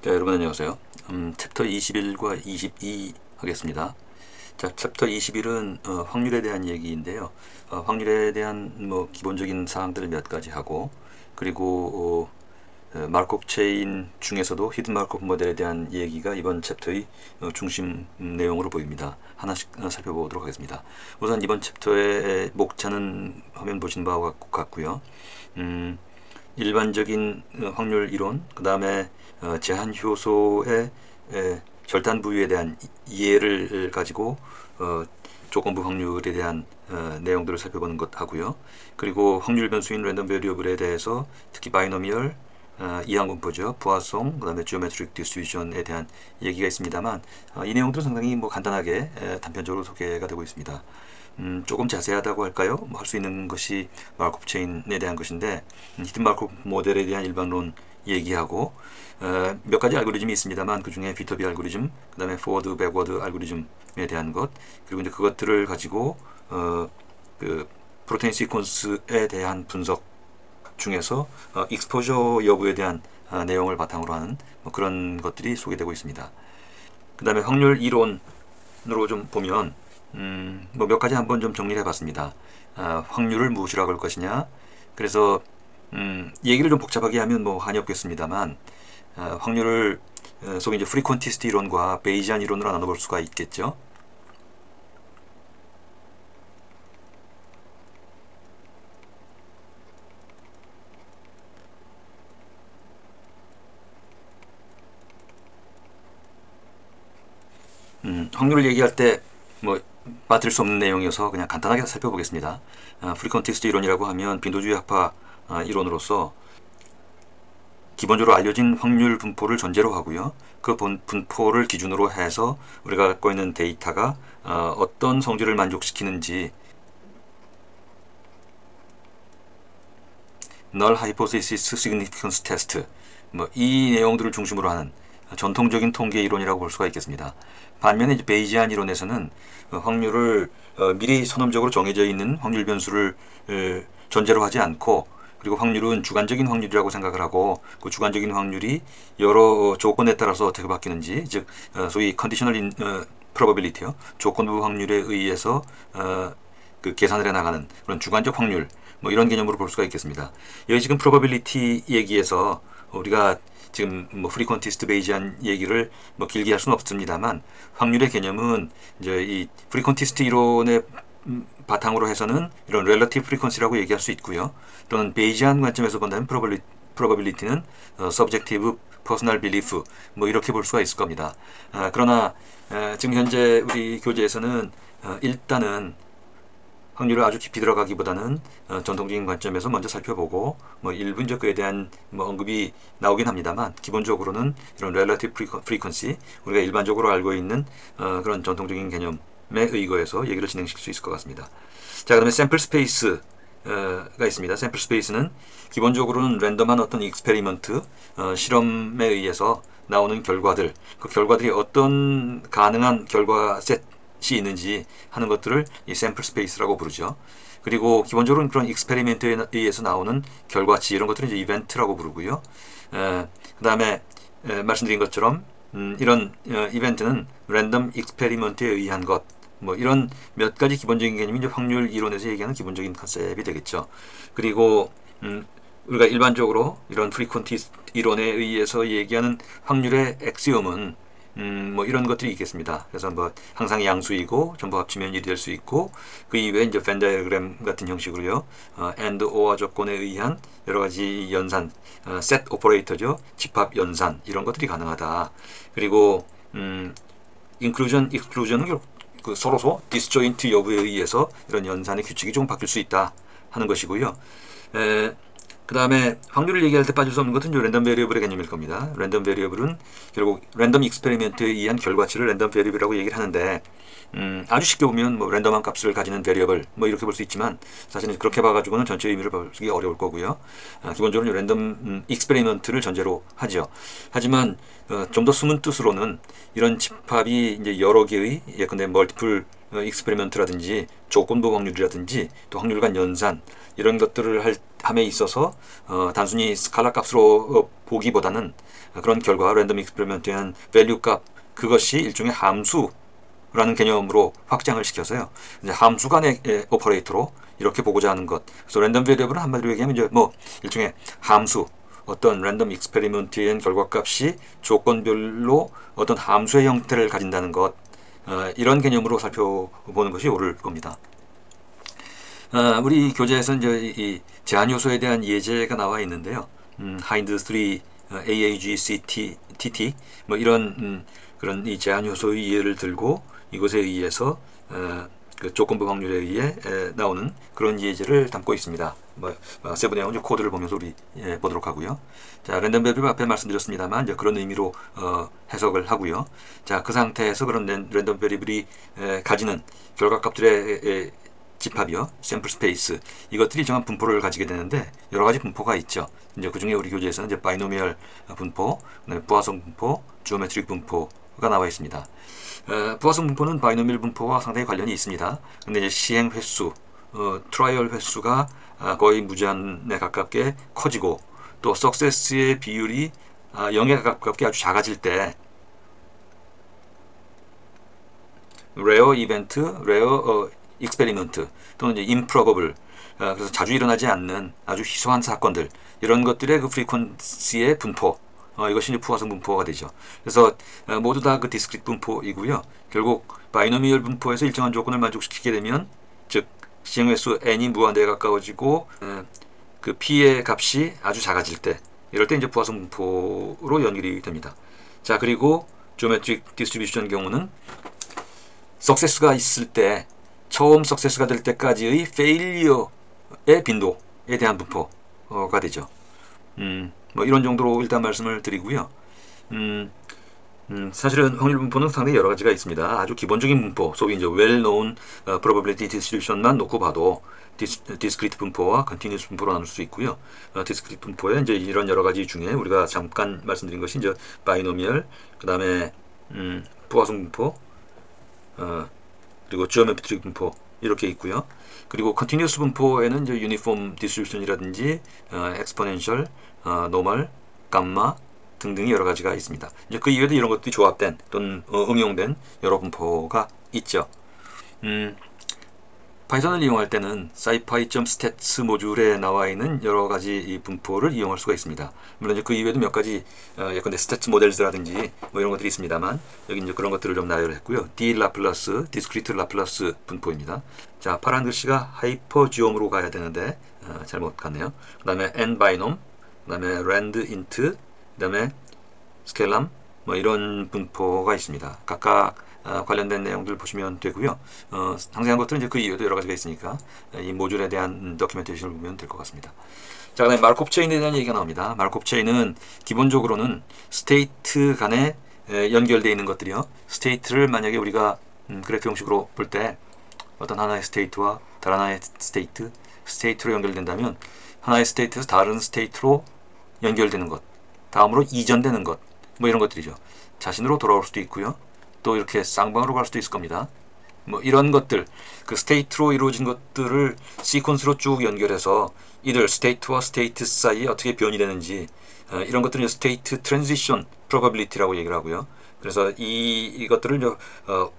자, 여러분 안녕하세요. 챕터 21과 22 하겠습니다. 자, 챕터 21은 확률에 대한 얘기인데요. 확률에 대한 뭐 기본적인 사항들을 몇 가지 하고, 그리고 마르코프 체인 중에서도 히든 마르코프 모델에 대한 얘기가 이번 챕터의 중심 내용으로 보입니다. 하나씩 살펴보도록 하겠습니다. 우선 이번 챕터의 목차는 화면 보신 바와 같고요. 일반적인 확률 이론, 그 다음에 제한 효소의 절단 부위에 대한 이해를 가지고 조건부 확률에 대한 내용들을 살펴보는 것 하고요. 그리고 확률 변수인 랜덤 베리어블에 대해서 특히 바이노미얼, 이항분포죠, 부하성, 그 다음에 지오메트릭 디스트리뷰션에 대한 얘기가 있습니다만 이 내용들은 상당히 뭐 간단하게 단편적으로 소개가 되고 있습니다. 조금 자세하다고 할까요? 뭐 할 수 있는 것이 마르코프 체인에 대한 것인데, 히든 마르코프 모델에 대한 일반론 얘기하고, 몇 가지 알고리즘이 있습니다만 그 중에 비터비 알고리즘, 그 다음에 포워드 백워드 알고리즘에 대한 것, 그리고 이제 그것들을 가지고 그 프로테인 시퀀스에 대한 분석 중에서 익스포저 여부에 대한 내용을 바탕으로 하는 뭐 그런 것들이 소개되고 있습니다. 그 다음에 확률 이론으로 좀 보면 뭐 몇 가지 한번 좀 정리를 해봤습니다. 확률을 무엇이라고 할 것이냐. 그래서 얘기를 좀 복잡하게 하면 뭐 한이 없겠습니다만 확률을 소위 이제 프리퀀티스트 이론과 베이지안 이론으로 나눠볼 수가 있겠죠. 확률을 얘기할 때 뭐 빠뜨릴 수 없는 내용이어서 그냥 간단하게 살펴보겠습니다. 프리컨텍스트 이론이라고 하면 빈도주의 학파 이론으로서 기본적으로 알려진 확률 분포를 전제로 하고요. 그 분포를 기준으로 해서 우리가 갖고 있는 데이터가 어떤 성질을 만족시키는지 null hypothesis significance test 뭐 이 내용들을 중심으로 하는 전통적인 통계 이론이라고 볼 수가 있겠습니다. 반면에 이제 베이지안 이론에서는 확률을 미리 선언적으로 정해져 있는 확률 변수를 전제로 하지 않고, 그리고 확률은 주관적인 확률이라고 생각을 하고, 그 주관적인 확률이 여러 조건에 따라서 어떻게 바뀌는지, 즉 소위 컨디셔널 프로버빌리티요, 조건부 확률에 의해서 그 계산을 해나가는 그런 주관적 확률, 뭐 이런 개념으로 볼 수가 있겠습니다. 여기 지금 프로버빌리티 얘기에서 우리가 지금 뭐 프리퀀티스트 베이지안 얘기를 뭐 길게 할 수는 없습니다만, 확률의 개념은 이제 이 프리퀀티스트 이론의 바탕으로 해서는 이런 렐러티브 프리퀀시라고 얘기할 수 있고요. 또는 베이지안 관점에서 본다면 프로버빌리티는 서브젝티브 퍼스널 빌리프 뭐 이렇게 볼 수가 있을 겁니다. 그러나 지금 현재 우리 교재에서는 일단은 확률을 아주 깊이 들어가기보다는 전통적인 관점에서 먼저 살펴보고 뭐 일부 이제 그에 대한 뭐 언급이 나오긴 합니다만, 기본적으로는 이런 relative frequency, 우리가 일반적으로 알고 있는 그런 전통적인 개념에 의거해서 얘기를 진행시킬 수 있을 것 같습니다. 자, 그다음에 샘플 스페이스가 있습니다. 샘플 스페이스는 기본적으로는 랜덤한 어떤 익스페리먼트, 실험에 의해서 나오는 결과들, 그 결과들이 어떤 가능한 결과 셋 이 있는지 하는 것들을 이 샘플 스페이스라고 부르죠. 그리고 기본적으로는 그런 익스페리멘트에 의해서 나오는 결과치, 이런 것들은 이제 이벤트라고 부르고요. 그 다음에 말씀드린 것처럼 이런 이벤트는 랜덤 익스페리먼트에 의한 것, 뭐 이런 몇 가지 기본적인 개념이 이제 확률 이론에서 얘기하는 기본적인 컨셉이 되겠죠. 그리고 우리가 일반적으로 이런 프리퀀티 이론에 의해서 얘기하는 확률의 엑시엄은 뭐 이런 것들이 있겠습니다. 그래서 뭐 항상 양수이고 전부 합치면 1이 될 수 있고, 그 이외에 이제 벤 다이어그램 같은 형식으로요, and or 조건에 의한 여러 가지 연산, set 오퍼레이터죠, 집합 연산, 이런 것들이 가능하다. 그리고 inclusion, exclusion은 그 서로소 디스조인트 여부에 의해서 이런 연산의 규칙이 좀 바뀔 수 있다 하는 것이고요. 그 다음에 확률을 얘기할 때 빠질 수 없는 것은 랜덤 베리어블의 개념일 겁니다. 랜덤 베리어블은 결국 랜덤 익스페리멘트에 의한 결과치를 랜덤 베리어블이라고 얘기를 하는데, 아주 쉽게 보면 뭐 랜덤한 값을 가지는 베리어블 뭐 이렇게 볼 수 있지만, 사실은 그렇게 봐가지고는 전체 의미를 보기 어려울 거고요. 기본적으로 랜덤 익스페리먼트를 전제로 하죠. 하지만 좀 더 숨은 뜻으로는 이런 집합이 이제 여러 개의 예컨대 멀티플 익스페리먼트라든지 조건부 확률이라든지 또 확률 간 연산 이런 것들을 함에 있어서 단순히 스칼라 값으로 보기보다는 그런 결과 랜덤 익스페리먼트에 한 밸류 값 그것이 일종의 함수라는 개념으로 확장을 시켜서요. 이제 함수 간의 오퍼레이터로 이렇게 보고자 하는 것. 그래서 랜덤 베리어블은 한마디로 얘기하면 이제 뭐 일종의 함수, 어떤 랜덤 익스페리먼트의 결과값이 조건별로 어떤 함수의 형태를 가진다는 것, 이런 개념으로 살펴보는 것이 옳을 겁니다. 우리 교재에서 이제 이 제한 요소에 대한 예제가 나와 있는데요. 하인드 3 AAGCTT 뭐 이런 그런 이 제한 요소의 예를 들고 이것에 의해서 그 조건부 확률에 의해 나오는 그런 예제를 담고 있습니다. 세부 내용 코드를 보면서 우리 보도록 하고요. 자, 랜덤 베리어블 앞에 말씀드렸습니다만 이제 그런 의미로 해석을 하고요. 자, 그 상태에서 그런 랜덤 베리어블이 가지는 결과값들의 집합이요, 샘플 스페이스, 이것들이 일정한 분포를 가지게 되는데 여러 가지 분포가 있죠. 이제 그 중에 우리 교재에서는 이제 바이노미얼 분포, 그다음에 부화성 분포, 지오메트릭 분포가 나와 있습니다. 부화성 분포는 바이노미얼 분포와 상당히 관련이 있습니다. 근데 이제 시행 횟수, 트라이얼 횟수가 거의 무제한에 가깝게 커지고 또 석세스의 비율이 0에 가깝게 아주 작아질 때 레어 이벤트, 레어 익스페리먼트 또는 이제 improbable, 그래서 자주 일어나지 않는 아주 희소한 사건들, 이런 것들의 그 프리퀀시의 분포, 이것이 이제 부화성 분포가 되죠. 그래서 모두 다 그 디스크리트 분포이고요. 결국 바이노미얼 분포에서 일정한 조건을 만족시키게 되면, 즉 시행횟수 n이 무한대에 가까워지고 그 p의 값이 아주 작아질 때, 이럴 때 이제 부화성 분포로 연결이 됩니다. 자, 그리고 지오메트릭 디스트리뷰션의 경우는 석세스가 있을 때, 처음 석세스가 될 때까지의 페일리어의 빈도에 대한 분포가 되죠. 뭐 이런 정도로 일단 말씀을 드리고요. 사실은 확률 분포는 상당히 여러 가지가 있습니다. 아주 기본적인 분포, 소위 이제 well-known probability distribution만 놓고 봐도 디스크리트 분포와 컨티뉴스 분포로 나눌 수 있고요. 디스크리트 분포에 이제 이런 여러 가지 중에 우리가 잠깐 말씀드린 것이 이제 바이노미얼, 그 다음에 부화성 분포, 그리고 지오메트릭 분포 이렇게 있고요. 그리고 컨티뉴스 분포에는 이제 유니폼 디스트리뷰션이라든지 엑스포넨셜, 노멀, 감마 등등이 여러 가지가 있습니다. 이제 그 이외에도 이런 것들이 조합된 또는 응용된 여러 분포가 있죠. 파이썬을 이용할 때는 scipy.stats 모듈에 나와 있는 여러 가지 이 분포를 이용할 수가 있습니다. 물론 이제 그 이외에도 몇 가지 예컨대 스태츠 모델즈라든지 뭐 이런 것들이 있습니다만, 여기 이제 그런 것들을 좀 나열했고요. D 라플라스, 디스크리트 라플라스 분포입니다. 자, 파란 글씨가 하이퍼지옴으로 가야 되는데 잘못 갔네요. 그 다음에 n 바이놈, 그 다음에 랜드 인트, 그 다음에 스켈람, 뭐 이런 분포가 있습니다. 각각 관련된 내용들 보시면 되고요. 상세한 것들은 이제 그 이유도 여러 가지가 있으니까 이 모듈에 대한 도큐멘테이션을 보면 될 것 같습니다. 자, 그다음에 마르코프 체인에 대한 얘기가 나옵니다. 마르코프 체인은 기본적으로는 스테이트 간에 연결되어 있는 것들이요. 스테이트를 만약에 우리가 그래프 형식으로 볼 때 어떤 하나의 스테이트와 다른 하나의 스테이트로 연결된다면, 하나의 스테이트에서 다른 스테이트로 연결되는 것, 다음으로 이전되는 것, 뭐 이런 것들이죠. 자신으로 돌아올 수도 있고요. 또 이렇게 쌍방으로 갈 수도 있을 겁니다. 뭐 이런 것들, 그 스테이트로 이루어진 것들을 시퀀스로 쭉 연결해서 이들 스테이트와 스테이트 사이에 어떻게 변이 되는지, 이런 것들은 스테이트 트랜지션 프로바빌리티라고 얘기를 하고요. 그래서 이것들을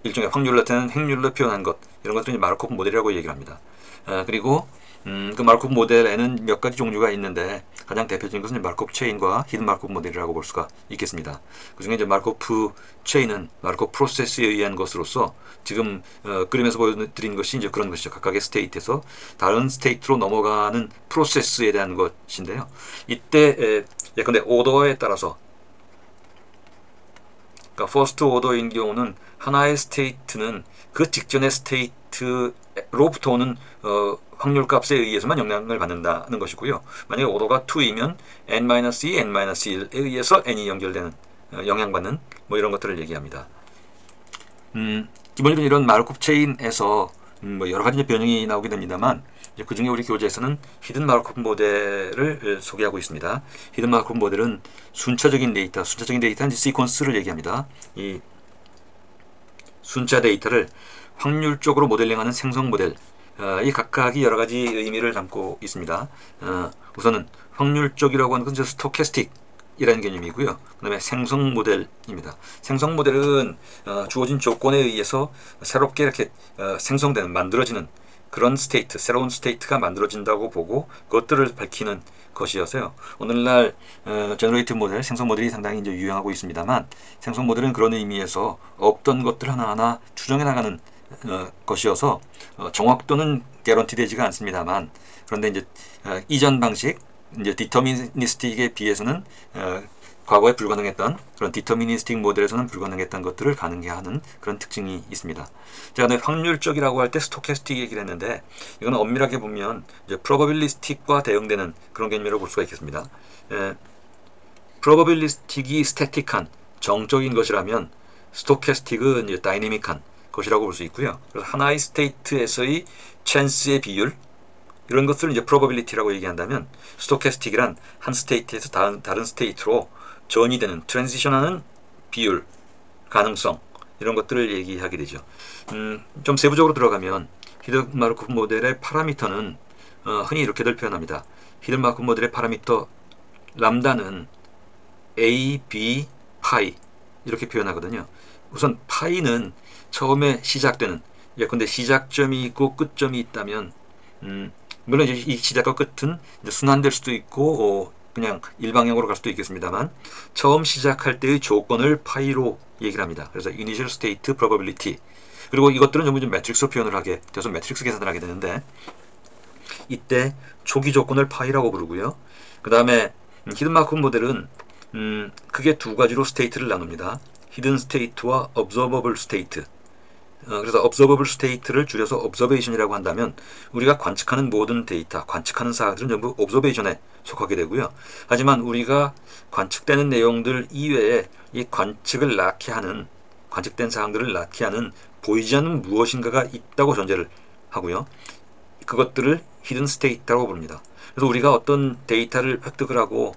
일종의 확률로 나타내는 행률로 표현한 것, 이런 것들은 마르코프 모델이라고 얘기를 합니다. 그리고 그 마르코프 모델에는 몇 가지 종류가 있는데, 가장 대표적인 것은 마르코프 체인과 히든 마르코프 모델이라고 볼 수가 있겠습니다. 그 중에 이제 마르코프 체인은 마르코프 프로세스에 의한 것으로서 지금 그림에서 보여드린 것이 이제 그런 것이죠. 각각의 스테이트에서 다른 스테이트로 넘어가는 프로세스에 대한 것인데요. 이때 예컨대 오더에 따라서, 그러니까 퍼스트 오더인 경우는 하나의 스테이트는 그 직전의 스테이트로부터 오는 확률 값에 의해서만 영향을 받는다는 것이고요. 만약에 오더가 2이면 n-2, n-1에 의해서 n이 연결되는, 영향받는 뭐 이런 것들을 얘기합니다. 기본적으로 이런 마르코프 체인에서 뭐 여러 가지 변형이 나오게 됩니다만, 그 중에 우리 교재에서는 히든 마르코프 모델을 소개하고 있습니다. 히든 마르코프 모델은 순차적인 데이터는 시퀀스를 얘기합니다. 이 순차 데이터를 확률적으로 모델링하는 생성 모델, 이 각각이 여러 가지 의미를 담고 있습니다. 우선은 확률적이라고 하는 것은 스토캐스틱 이라는 개념이고요. 그 다음에 생성 모델입니다. 생성 모델은 주어진 조건에 의해서 새롭게 이렇게 생성되는, 만들어지는 그런 스테이트, 새로운 스테이트가 만들어진다고 보고 그것들을 밝히는 것이어서요. 오늘날 제너레이티브 모델, 생성 모델이 상당히 이제 유행하고 있습니다만, 생성 모델은 그런 의미에서 없던 것들 하나하나 추정해 나가는 것이어서 정확도는 개런티 되지가 않습니다만, 그런데 이제 이전 방식, 이제 디터미니스틱에 비해서는 과거에 불가능했던 그런 디터미니스틱 모델에서는 불가능했던 것들을 가능하게 하는 그런 특징이 있습니다. 제가 확률적이라고 할 때 스토캐스틱 얘기를 했는데, 이거는 엄밀하게 보면 이제 프로버빌리스틱과 대응되는 그런 개념이라고 볼 수가 있겠습니다. 프로버빌리스틱이 스태틱한 정적인 것이라면 스토캐스틱은 이제 다이내믹한 것이라고 볼 수 있고요. 그래서 하나의 스테이트에서의 찬스의 비율, 이런 것들을 이제 probability라고 얘기한다면, 스토캐스틱이란 한 스테이트에서 다른 스테이트로 전이되는, 트랜지션하는 비율, 가능성, 이런 것들을 얘기하게 되죠. 좀 세부적으로 들어가면 히든 마르코프 모델의 파라미터는 흔히 이렇게들 표현합니다. 히든 마르코프 모델의 파라미터 람다는 A, B, 파이 이렇게 표현하거든요. 우선 파이는 처음에 시작되는, 예컨대 시작점이 있고 끝점이 있다면 물론 이제 이 시작과 끝은 이제 순환될 수도 있고 그냥 일방향으로 갈 수도 있겠습니다만, 처음 시작할 때의 조건을 파이로 얘기를 합니다. 그래서 initial state probability, 그리고 이것들은 전부 좀 매트릭스로 표현을 하게 돼서 매트릭스 계산을 하게 되는데, 이때 초기 조건을 파이라고 부르고요. 그 다음에 히든 마르코프 모델은 크게 두 가지로 스테이트를 나눕니다. 히든 스테이트와 observable 스테이트. 그래서 observable state를 줄여서 observation이라고 한다면, 우리가 관측하는 모든 데이터, 관측하는 사항들은 전부 observation에 속하게 되고요. 하지만 우리가 관측되는 내용들 이외에 이 관측을 낳게 하는, 관측된 사항들을 낳게 하는 보이지 않는 무엇인가가 있다고 전제를 하고요. 그것들을 hidden state라고 부릅니다. 그래서 우리가 어떤 데이터를 획득을 하고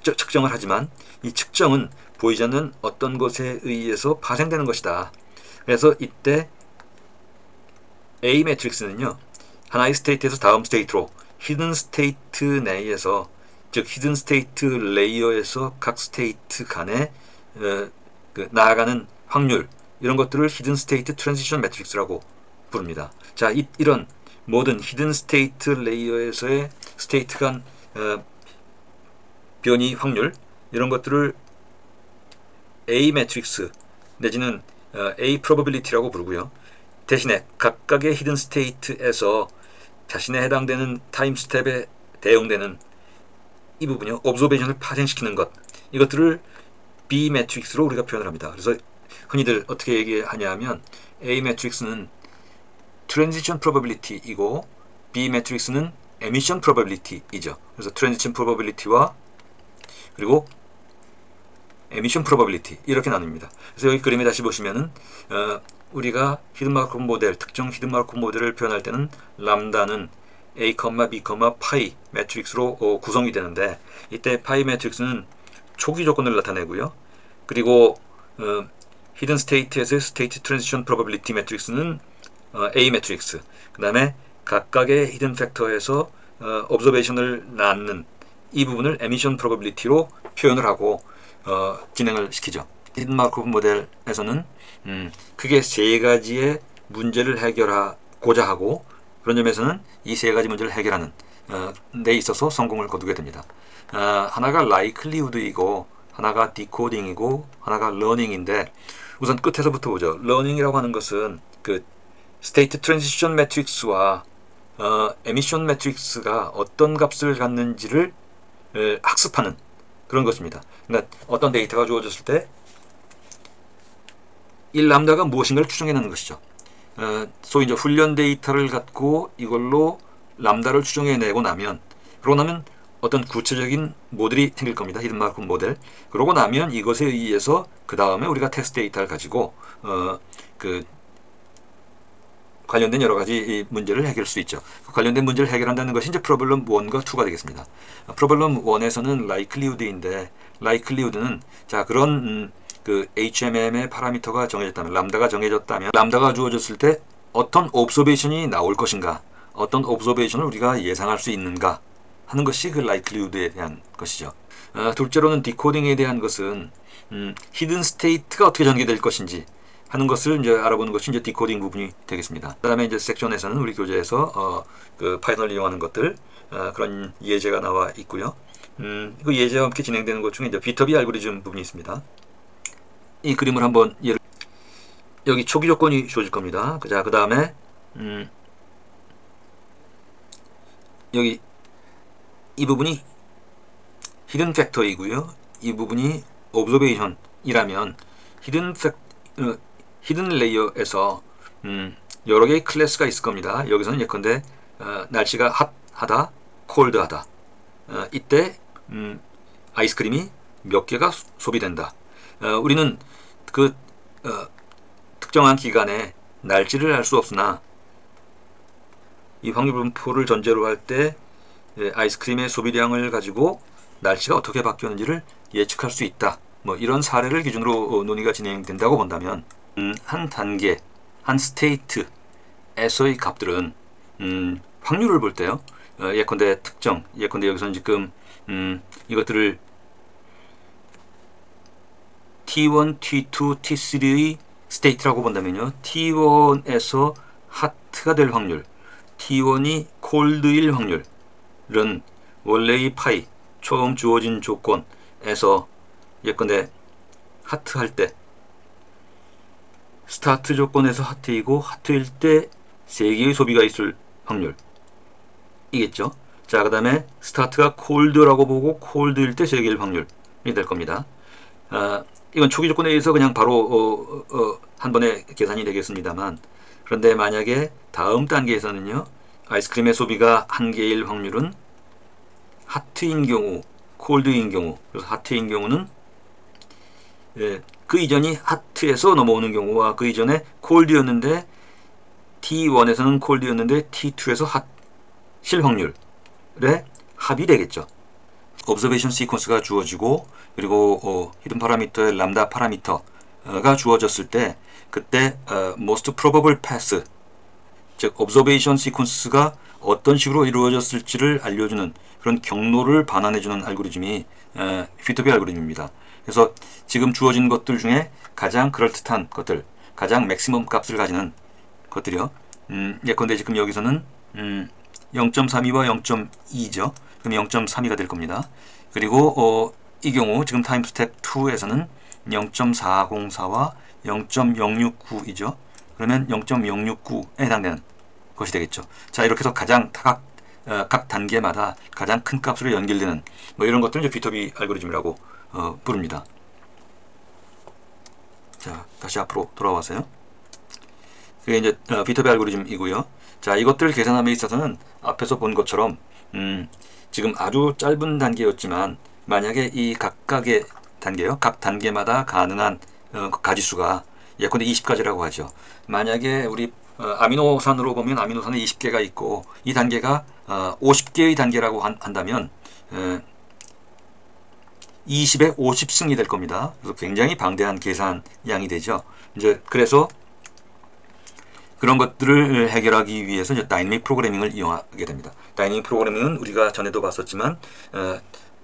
측정을 하지만, 이 측정은 보이지 않는 어떤 것에 의해서 파생되는 것이다. 그래서 이때 A 매트릭스는요, 하나의 스테이트에서 다음 스테이트로 히든 스테이트 내에서, 즉 히든 스테이트 레이어에서 각 스테이트 간에 나아가는 확률, 이런 것들을 히든 스테이트 트랜지션 매트릭스라고 부릅니다. 자, 이런 모든 히든 스테이트 레이어에서의 스테이트 간 변이 확률, 이런 것들을 A 매트릭스 내지는 A probability라고 부르고요. 대신에 각각의 히든 스테이트에서 자신에 해당되는 타임 스텝에 대응되는 이 부분이요, observation을 파생시키는 것, 이것들을 B 매트릭스로 우리가 표현을 합니다. 그래서 흔히들 어떻게 얘기하냐면, A 매트릭스는 transition probability이고 B 매트릭스는 emission probability이죠. 그래서 transition probability와 그리고 emission probability 이렇게 나눕니다. 그래서 여기 그림에 다시 보시면은 우리가 히든 마르코프 모델, 특정 히든 마르코프 모델을 표현할 때는 람다는 A, B, 파이 매트릭스로 구성이 되는데, 이때 파이 매트릭스는 초기 조건을 나타내고요. 그리고 히든 스테이트에서의 스테이트 트랜지션 프로버빌리티 매트릭스는 A 매트릭스, 그 다음에 각각의 히든 팩터에서 observation을 낳는 이 부분을 emission probability로 표현을 하고 진행을 시키죠. 히든 마르코프 모델에서는 크게 세 가지의 문제를 해결하고자 하고, 그런 점에서는 이 세 가지 문제를 해결하는 데 있어서 성공을 거두게 됩니다. 하나가 likelihood이고, 하나가 decoding이고, 하나가 learning인데, 우선 끝에서부터 보죠. learning이라고 하는 것은 그 state transition matrix와 emission matrix가 어떤 값을 갖는지를 학습하는 그런 것입니다. 그러니까 어떤 데이터가 주어졌을 때 1람다가 무엇인가를 추정해내는 것이죠. 소위 이제 훈련 데이터를 갖고 이걸로 람다를 추정해내고 나면, 그러고 나면 어떤 구체적인 모델이 생길 겁니다. 히든 마르코프 모델. 그러고 나면 이것에 의해서 그 다음에 우리가 테스트 데이터를 가지고 그 관련된 여러 가지 문제를 해결할 수 있죠. 그 관련된 문제를 해결한다는 것이 이제 프로블럼 1과 2가 되겠습니다. 프로블럼 1에서는 likelihood인데, likelihood는 자, 그런 그 HMM의 파라미터가 정해졌다면, 람다가 정해졌다면, 람다가 주어졌을 때 어떤 옵서베이션이 나올 것인가, 어떤 옵서베이션을 우리가 예상할 수 있는가 하는 것이 그 likelihood에 대한 것이죠. 둘째로는 디코딩에 대한 것은 히든 스테이트가 어떻게 전개될 것인지 하는 것을 이제 알아보는 것이 이제 디코딩 부분이 되겠습니다. 그다음에 이제 섹션에서는 우리 교재에서 그 파이썬을 이용하는 것들, 그런 예제가 나와 있고요. 그 예제와 함께 진행되는 것 중에 이제 비터비 알고리즘 부분이 있습니다. 이 그림을 한번 여기 초기 조건이 주어질 겁니다. 그 다음에 여기 이 부분이 히든 팩터이고요. 이 부분이 오브저베이션이라면 히든 레이어에서 여러 개의 클래스가 있을 겁니다. 여기서는 예컨대 날씨가 핫하다, 콜드하다. 이때 아이스크림이 몇 개가 소비된다. 우리는 그 특정한 기간에 날짜를 알 수 없으나 이 확률 분포를 전제로 할 때 아이스크림의 소비량을 가지고 날씨가 어떻게 바뀌었는지를 예측할 수 있다. 뭐 이런 사례를 기준으로 논의가 진행된다고 본다면 한 단계, 한 스테이트에서의 값들은 확률을 볼 때요. 예컨대 예컨대 여기서는 지금 이것들을 T1, T2, T3의 스테이트라고 본다면요. T1에서 핫가 될 확률, T1이 콜드일 확률은 원래의 파이, 처음 주어진 조건에서 예컨대 하트 할 때 스타트 조건에서 하트이고 하트일 때 3개의 소비가 있을 확률 이겠죠. 자, 그 다음에 스타트가 콜드라고 보고 콜드일 때 3개일 확률이 될 겁니다. 이건 초기 조건에 의해서 그냥 바로 한 번에 계산이 되겠습니다만, 그런데 만약에 다음 단계에서는요, 아이스크림의 소비가 1개일 확률은 하트인 경우, 콜드인 경우, 그래서 하트인 경우는 그 이전이 하트에서 넘어오는 경우와 그 이전에 콜드였는데 T1에서는 콜드였는데 T2에서 핫일 확률의 합이 되겠죠. observation sequence가 주어지고 그리고 히든 파라미터의 람다 파라미터가 주어졌을 때 그때 most probable path, 즉 observation sequence가 어떤 식으로 이루어졌을지를 알려주는 그런 경로를 반환해주는 알고리즘이 피터비 알고리즘입니다. 그래서 지금 주어진 것들 중에 가장 그럴듯한 것들, 가장 맥시멈 값을 가지는 것들이요. 예컨대 지금 여기서는 0.32와 0.2죠. 그럼 0.32가 될 겁니다. 그리고 이 경우 지금 타임 스텝 2에서는 0.404와 0.069이죠. 그러면 0.069에 해당되는 것이 되겠죠. 자, 이렇게 해서 가장 각 단계마다 가장 큰 값으로 연결되는 뭐 이런 것들을 이제 비터비 알고리즘이라고 부릅니다. 자, 다시 앞으로 돌아와서요. 그게 이제 비터비 알고리즘이고요. 자, 이것들을 계산함에 있어서는 앞에서 본 것처럼 지금 아주 짧은 단계였지만 만약에 이 각각의 단계요, 각 단계마다 가능한 가지수가 예컨대 20가지라고 하죠. 만약에 우리 아미노산으로 보면 아미노산이 20개가 있고 이 단계가 50개의 단계라고 한다면 20의 50승이 될 겁니다. 그래서 굉장히 방대한 계산 양이 되죠. 이제 그래서 그런 것들을 해결하기 위해서 이제 다이내믹 프로그래밍을 이용하게 됩니다. 다이내믹 프로그래밍은 우리가 전에도 봤었지만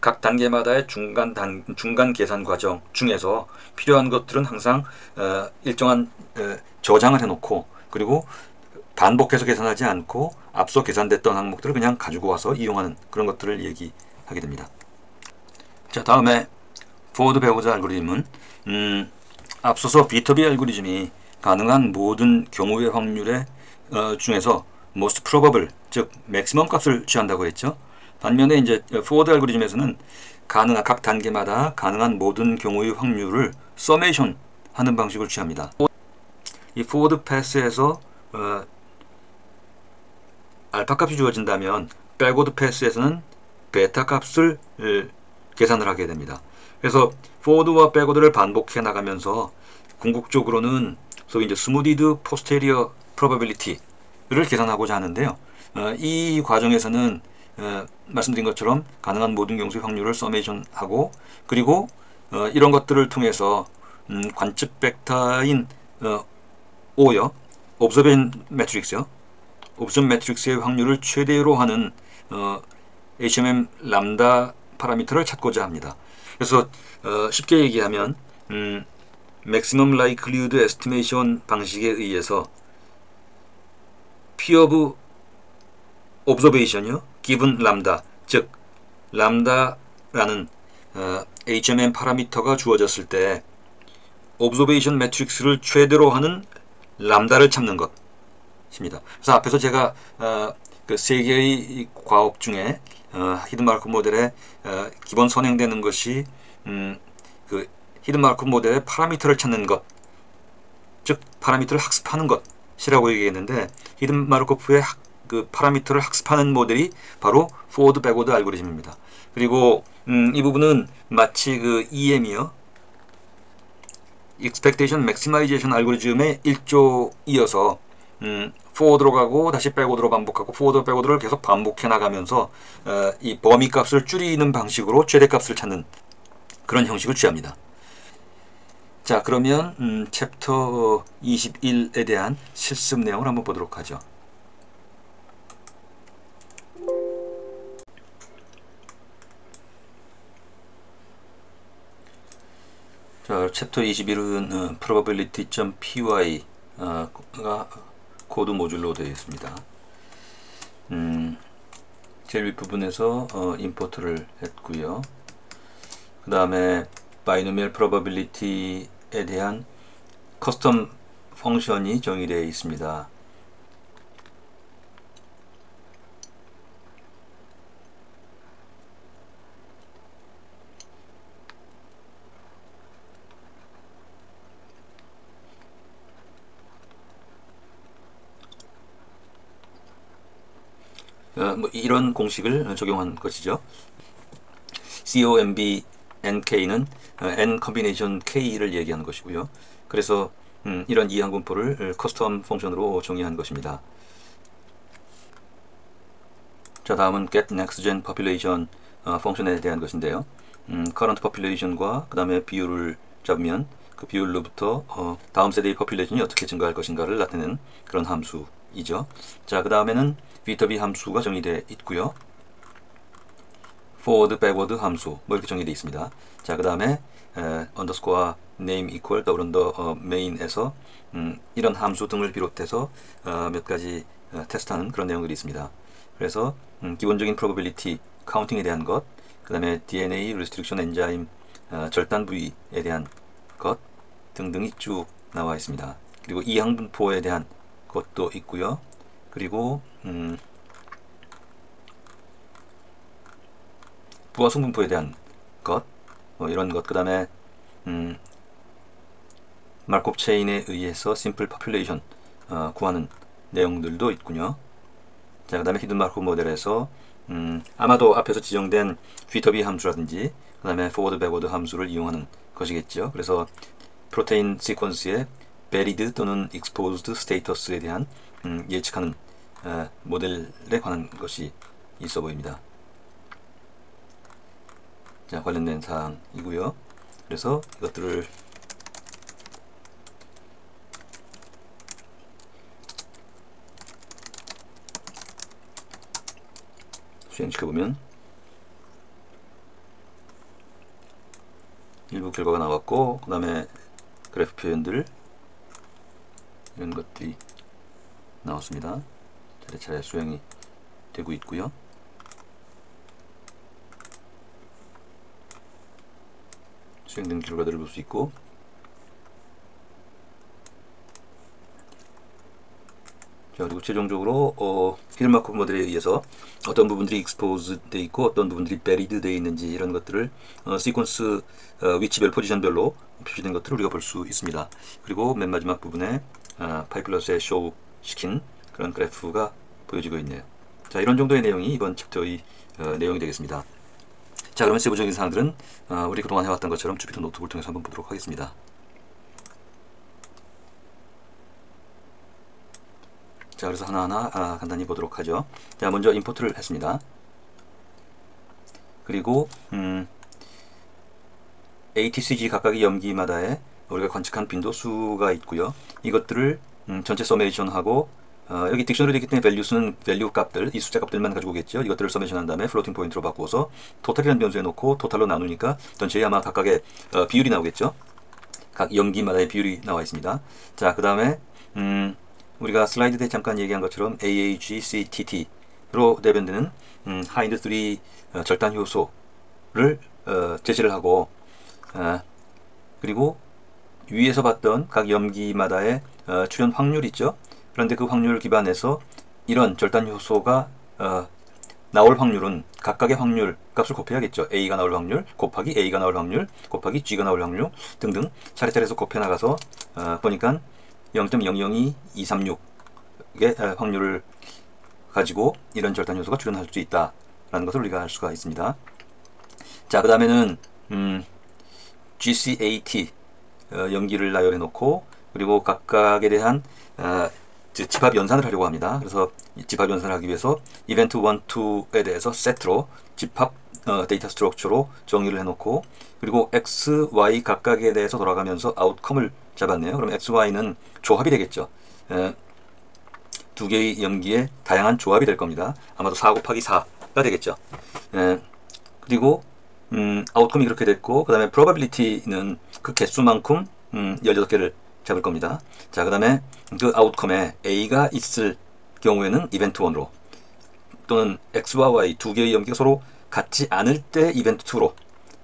각 단계마다의 중간 계산 과정 중에서 필요한 것들은 항상 일정한 저장을 해놓고 그리고 반복해서 계산하지 않고 앞서 계산됐던 항목들을 그냥 가지고 와서 이용하는 그런 것들을 얘기하게 됩니다. 자, 다음에 포워드 배우자 알고리즘은 앞서서 비터비 알고리즘이 가능한 모든 경우의 확률의 중에서 most probable, 즉 맥시멈 값을 취한다고 했죠. 반면에 이제 포워드 알고리즘에서는 각 단계마다 가능한 모든 경우의 확률을 서메이션 하는 방식을 취합니다. 이 포워드 패스에서 알파 값이 주어진다면 백워드 패스에서는 베타 값을 계산을 하게 됩니다. 그래서 포워드와 백워드를 반복해 나가면서 궁극적으로는 소위 이제 스무디드 포스테리어 프로바빌리티를 계산하고자 하는데요. 이 과정에서는 말씀드린 것처럼 가능한 모든 경수의 확률을 서메이션하고 그리고 이런 것들을 통해서 관측 벡터인 O요. 옵저벤 매트릭스요. 옵션 매트릭스의 확률을 최대로 하는 HMM 람다 파라미터를 찾고자 합니다. 그래서 쉽게 얘기하면 maximum likelihood estimation 방식에 의해서 P of observation이요. given 람다, 즉 람다라는 HMM 파라미터가 주어졌을 때 observation 매트릭스를 최대로 하는 람다를 찾는 것입니다. 그래서 앞에서 제가 그 세 개의 과업 중에 히든 마르코프 모델에 기본 선행되는 것이 그 히든 마르코프 모델의 파라미터를 찾는 것, 즉 파라미터를 학습하는 것이라고 얘기했는데, 히든 마르코프의 그 파라미터를 학습하는 모델이 바로 포워드 백워드 알고리즘입니다. 그리고 이 부분은 마치 그 EM이요, Expectation Maximization 알고리즘의 일조이어서 포워드로 가고 다시 백워드로 반복하고 포워드 백워드를 계속 반복해 나가면서 이 범위값을 줄이는 방식으로 최대값을 찾는 그런 형식을 취합니다. 자, 그러면 챕터 21에 대한 실습 내용을 한번 보도록 하죠. 자, 챕터 21은 probability.py가 코드 모듈로 되어 있습니다. 제일 윗부분에서 임포트를 했고요. 그 다음에 바이노미얼 프로버빌리티에 대한 커스텀 펑션이 정의되어 있습니다. 뭐 이런 공식을 적용한 것이죠. COMB NK는 N 컨비네이션 K를 얘기하는 것이고요. 그래서 이런 이항분포를 커스텀 펑션으로 정의한 것입니다. 자, 다음은 get next gen population 펑션에 대한 것인데요. current population과 그 다음에 비율을 잡으면 그 비율로부터 다음 세대의 population이 어떻게 증가할 것인가를 나타내는 그런 함수이죠. 자, 그 다음에는 v/b 함수가 정의되어 있고요. forward, backward 함수 뭐 이렇게 정의되어 있습니다. 자, 그 다음에 underscore name equal double under main에서 이런 함수 등을 비롯해서 몇 가지 테스트하는 그런 내용들이 있습니다. 그래서 기본적인 probability 카운팅에 대한 것, 그 다음에 DNA restriction 엔자임 절단 부위에 대한 것 등등이 쭉 나와 있습니다. 그리고 이항분포에 대한 것도 있고요. 그리고 부하성 분포에 대한 것, 이런 것, 그 다음에 마르코프 체인에 의해서 심플 퍼퓰레이션 구하는 내용들도 있군요. 자, 그 다음에 히든 마르코프 모델에서 아마도 앞에서 지정된 v/b 함수라든지 그 다음에 forward, backward 함수를 이용하는 것이겠죠. 그래서 프로테인 시퀀스의 buried 또는 exposed status에 대한 예측하는 모델에 관한 것이 있어 보입니다. 자, 관련된 사항이고요. 그래서 이것들을 수행시켜보면 일부 결과가 나왔고, 그 다음에 그래프 표현들 이런 것들이 나왔습니다. 차례차례 수행이 되고 있고요. 수행된 결과들을 볼 수 있고, 자, 그리고 최종적으로 히든 마르코프 모델에 의해서 어떤 부분들이 exposed 되어 있고 어떤 부분들이 buried 되어 있는지 이런 것들을 시퀀스 위치별 포지션별로 표시된 것들을 우리가 볼 수 있습니다. 그리고 맨 마지막 부분에 파이플러스에 쇼 시킨 그런 그래프가 보여지고 있네요. 자, 이런 정도의 내용이 이번 챕터의 내용이 되겠습니다. 자, 그러면 세부적인 사항들은 우리 그동안 해왔던 것처럼 주피터 노트북을 통해서 한번 보도록 하겠습니다. 자, 그래서 하나하나 간단히 보도록 하죠. 자, 먼저 임포트를 했습니다. 그리고 ATCG 각각의 염기마다의 우리가 관측한 빈도수가 있고요. 이것들을 전체 서메이션하고 여기 딕셔너리 되기 때문에 value는 value 값들, 이 숫자 값들만 가지고 오겠죠. 이것들을 서메이션 한 다음에 플로팅 포인트로 바꾸어서 토탈이라는 변수에 놓고 토탈로 나누니까 전체에 아마 각각의 비율이 나오겠죠. 각 염기마다의 비율이 나와 있습니다. 자, 그 다음에 우리가 슬라이드 때 잠깐 얘기한 것처럼 AAGCTT로 대변되는 하인드 3 절단 효소를 제시를 하고 그리고 위에서 봤던 각 염기마다의 출현 확률 있죠. 그런데 그 확률을 기반해서 이런 절단 효소가 나올 확률은 각각의 확률 값을 곱해야겠죠. A가 나올 확률 곱하기 A가 나올 확률 곱하기 G가 나올 확률 등등 차례차례해서 곱해 나가서 보니까 0.002236의 확률을 가지고 이런 절단 효소가 출현할 수 있다라는 것을 우리가 알 수가 있습니다. 자, 그 다음에는 GCAT 염기를 나열해 놓고 그리고 각각에 대한 집합 연산을 하려고 합니다. 그래서 집합 연산을 하기 위해서 이벤트 1, 2에 대해서 세트로 집합 데이터 스트럭처로 정의를 해놓고 그리고 X, Y 각각에 대해서 돌아가면서 아웃컴을 잡았네요. 그럼 X, Y는 조합이 되겠죠. 두 개의 염기의 다양한 조합이 될 겁니다. 아마도 4 곱하기 4가 되겠죠. 그리고 아웃컴이 그렇게 됐고 그 다음에 probability는 그 개수만큼 16개를 잡을 겁니다. 자, 그 다음에 그 아웃컴에 A가 있을 경우에는 이벤트 1으로 또는 X와 Y 두 개의 염기가 서로 같지 않을 때 이벤트 2로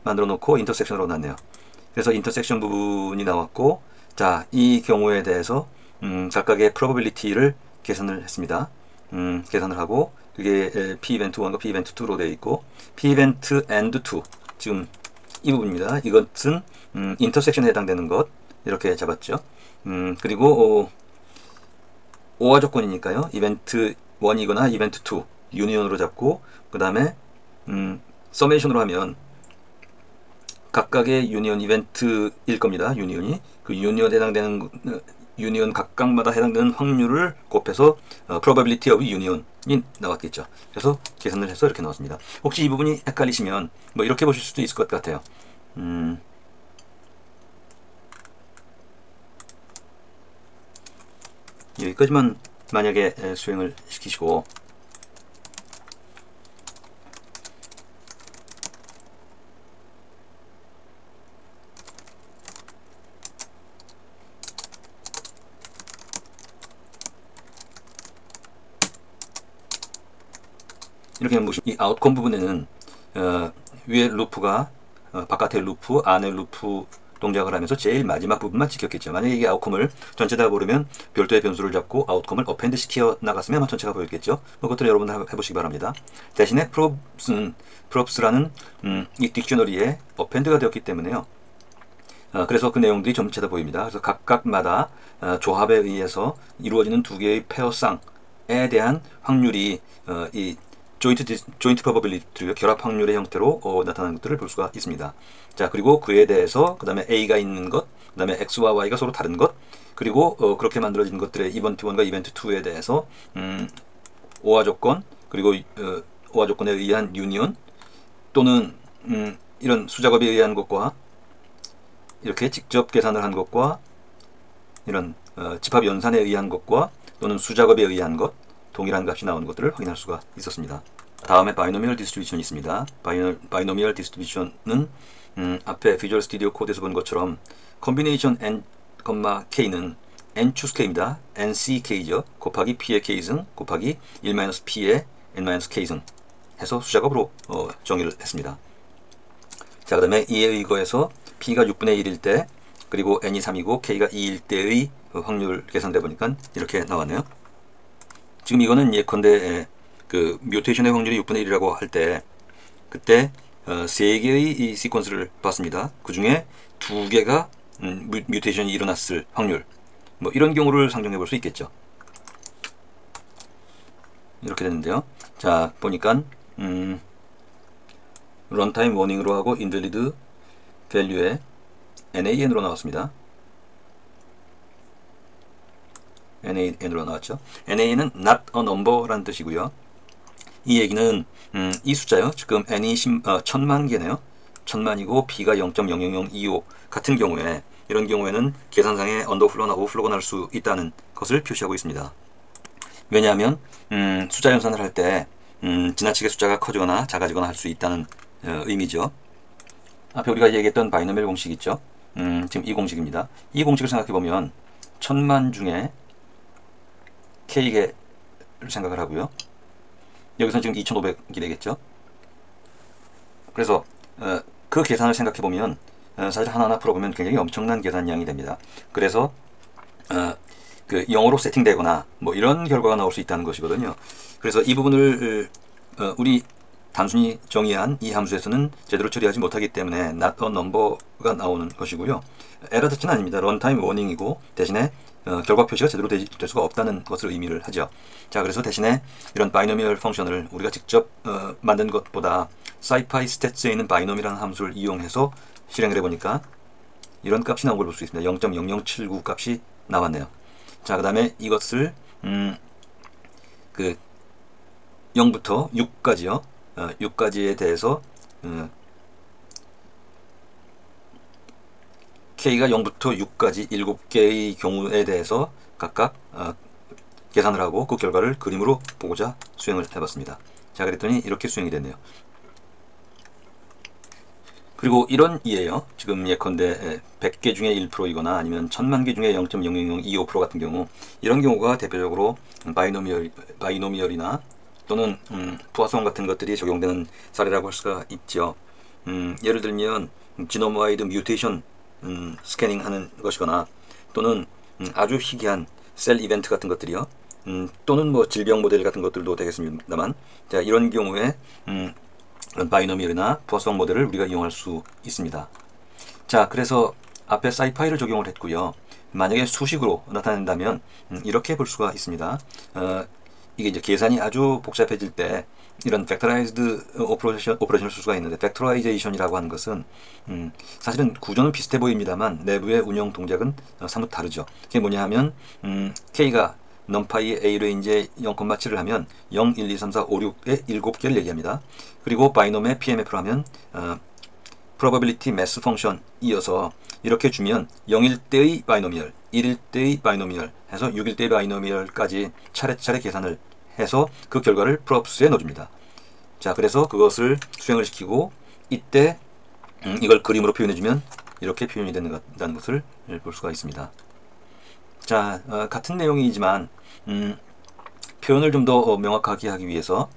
만들어 놓고 인터섹션으로 났네요. 그래서 인터섹션 부분이 나왔고 자, 이 경우에 대해서 각각의 probability를 계산을 했습니다. 계산을 하고 그게 P 이벤트 1과 P 이벤트 2로 되어 있고 P 이벤트 and 2 지금 이 부분입니다. 이것은 인터섹션에 해당되는 것 이렇게 잡았죠. 그리고 오화 조건이니까요. 이벤트 1이거나 이벤트 2 유니온으로 잡고 그 다음에 서메이션으로 하면 각각의 유니온 이벤트일 겁니다. 유니온이 그 유니온에 해당되는 유니온 각각마다 해당되는 확률을 곱해서 probability of union이 나왔겠죠. 그래서 계산을 해서 이렇게 나왔습니다. 혹시 이 부분이 헷갈리시면 뭐 이렇게 보실 수도 있을 것 같아요. 여기까지만 만약에 수행을 시키시고 이렇게 보시면 이 아웃컴 부분에는 위에 루프가 바깥의 루프, 안의 루프 동작을 하면서 제일 마지막 부분만 지켰겠죠. 만약에 이게 아웃컴을 전체 다 보려면 별도의 변수를 잡고 아웃컴을 어펜드 시켜 나갔으면 전체가 보였겠죠. 그것들을 여러분들 해보시기 바랍니다. 대신에 props라는 이 딕셔너리에 어펜드가 되었기 때문에요. 그래서 그 내용들이 전체 다 보입니다. 그래서 각각마다 조합에 의해서 이루어지는 두 개의 페어쌍에 대한 확률이 이 조인트 프로버빌리티 결합 확률의 형태로 나타나는 것들을 볼 수가 있습니다. 자, 그리고 그에 대해서 그 다음에 A가 있는 것, 그 다음에 X와 Y가 서로 다른 것, 그리고 그렇게 만들어진 것들의 이벤트 1과 이벤트 2에 대해서 오화 조건, 그리고 오화 조건에 의한 유니온 또는 이런 수작업에 의한 것과 이렇게 직접 계산을 한 것과 이런 집합 연산에 의한 것과 또는 수작업에 의한 것 동일한 값이 나오는 것들을 확인할 수가 있었습니다. 다음에 바이노미얼 디스트리뷰션이 있습니다. 바이노미얼 디스트리뷰션은 앞에 비주얼 스튜디오 코드에서 본 것처럼 컨비네이션 n, k는 n 추수 k입니다. nck죠. 곱하기 p의 k승 곱하기 1-p의 n-k승 해서 수작업으로 정의를 했습니다. 자, 그 다음에 이에 의거해서 p가 6분의 1일 때 그리고 n이 3이고 k가 2일 때의 확률 계산돼 보니까 이렇게 나왔네요. 지금 이거는 예컨대 그 뮤테이션의 확률이 6분의 1이라고 할 때 그때 3개의 이 시퀀스를 봤습니다. 그 중에 2개가 뮤테이션이 일어났을 확률 뭐 이런 경우를 상정해 볼 수 있겠죠. 이렇게 됐는데요. 자, 보니까 런타임 워닝으로 하고 인밸리드 밸류에 NaN으로 나왔습니다. NaN으로 나왔죠. Na는 not a number라는 뜻이고요. 이 얘기는 이 숫자요. 지금 n이 1000만 개네요. 1000만이고 b가 0.00025 같은 경우에 이런 경우에는 계산상에 언더플로우나 오버플로우가 날 수 있다는 것을 표시하고 있습니다. 왜냐하면 숫자 연산을 할 때 지나치게 숫자가 커지거나 작아지거나 할 수 있다는 의미죠. 앞에 우리가 얘기했던 바이노미얼 공식 있죠. 지금 이 공식입니다. 이 공식을 생각해 보면 1000만 중에 K개를 생각을 하고요. 여기서 지금 2500이 되겠죠. 그래서 그 계산을 생각해 보면 사실 하나하나 풀어보면 굉장히 엄청난 계산량이 됩니다. 그래서 그 0으로 세팅되거나 뭐 이런 결과가 나올 수 있다는 것이거든요. 그래서 이 부분을 우리 단순히 정의한 이 함수에서는 제대로 처리하지 못하기 때문에 not a number가 나오는 것이고요. 에러 자체는 아닙니다. 런타임 워닝이고 대신에 결과 표시가 제대로 될 수가 없다는 것을 의미를 하죠. 자, 그래서 대신에 이런 바이노미얼 펑션을 우리가 직접 만든 것보다 scipy stats에 있는 바이노미라는 함수를 이용해서 실행을 해보니까 이런 값이 나온 걸 볼 수 있습니다. 0.0079 값이 나왔네요. 자, 그 다음에 이것을 그 0부터 6까지요. 6까지에 대해서 K가 0부터 6까지 7개의 경우에 대해서 각각 계산을 하고 그 결과를 그림으로 보고자 수행을 해봤습니다. 자, 그랬더니 이렇게 수행이 됐네요. 그리고 이런 이에요. 지금 예컨대 100개 중에 1%이거나 아니면 1000만 개 중에 0.0025% 같은 경우, 이런 경우가 대표적으로 바이노미얼이나 또는 부화성 같은 것들이 적용되는 사례라고 할 수가 있죠. 예를 들면 지놈 와이드 뮤테이션 스캐닝 하는 것이거나 또는 아주 희귀한 셀 이벤트 같은 것들이요. 또는 뭐 질병 모델 같은 것들도 되겠습니다만, 자, 이런 경우에 바이노미얼이나 부화성 모델을 우리가 이용할 수 있습니다. 자, 그래서 앞에 scipy를 적용을 했고요. 만약에 수식으로 나타낸다면 이렇게 볼 수가 있습니다. 이게 이제 계산이 아주 복잡해질 때 이런 벡터라이즈드 오퍼레이션을 쓸 수가 있는데, 벡터라이제이션이라고 하는 것은 사실은 구조는 비슷해 보입니다만 내부의 운영 동작은 사뭇 다르죠. 그게 뭐냐 하면 K가 num파이의 A 레인지에 0,7을 하면 0, 1, 2, 3, 4, 5, 6에 7개를 얘기합니다. 그리고 바이놈의 PMF로 하면 probability mass function 이어서 이렇게 주면 0일 때의 바이노미얼, 1일 때의 바이노미얼 해서 6일 때의 바이노미얼까지 차례차례 계산을 해서 그 결과를 프롭스에 넣어줍니다. 자, 그래서 그것을 수행을 시키고 이때 이걸 그림으로 표현해주면 이렇게 표현이 된다는 것을 볼 수가 있습니다. 자, 같은 내용이지만 표현을 좀 더 명확하게 하기 위해서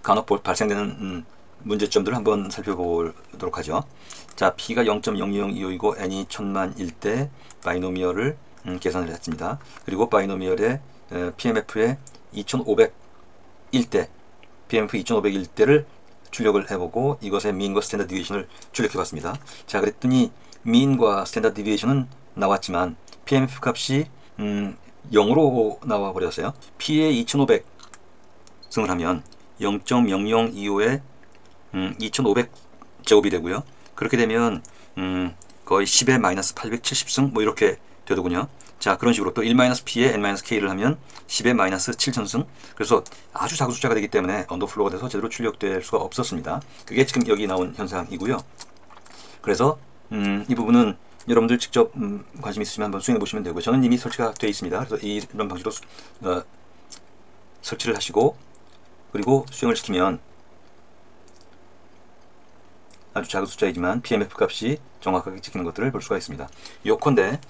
간혹 발생되는 문제점들을 한번 살펴보도록 하죠. 자, P가 0.00025이고 N이 1000만일 때 바이노미얼을 계산을 했습니다. 그리고 바이노미얼의 PMF에 2500일 때, PMF 2500일 때를 출력을 해보고 이것의 mean과 standard deviation을 출력해 봤습니다. 자, 그랬더니 mean과 standard deviation은 나왔지만 PMF 값이 0으로 나와 버렸어요. P에 2500 승을 하면 0.0025에 2500 제곱이 되고요. 그렇게 되면 거의 10에 마이너스 870승 뭐 이렇게 되더군요. 자, 그런 식으로 또 1-P에 N-K를 하면 10에 마이너스 7000승. 그래서 아주 작은 숫자가 되기 때문에 언더플로우가 돼서 제대로 출력될 수가 없었습니다. 그게 지금 여기 나온 현상이고요. 그래서 이 부분은 여러분들 직접 관심 있으시면 한번 수행해 보시면 되고요. 저는 이미 설치가 되어 있습니다. 그래서 이런 방식으로 설치를 하시고 그리고 수행을 시키면 아주 작은 숫자이지만 PMF 값이 정확하게 찍히는 것들을 볼 수가 있습니다. 요컨대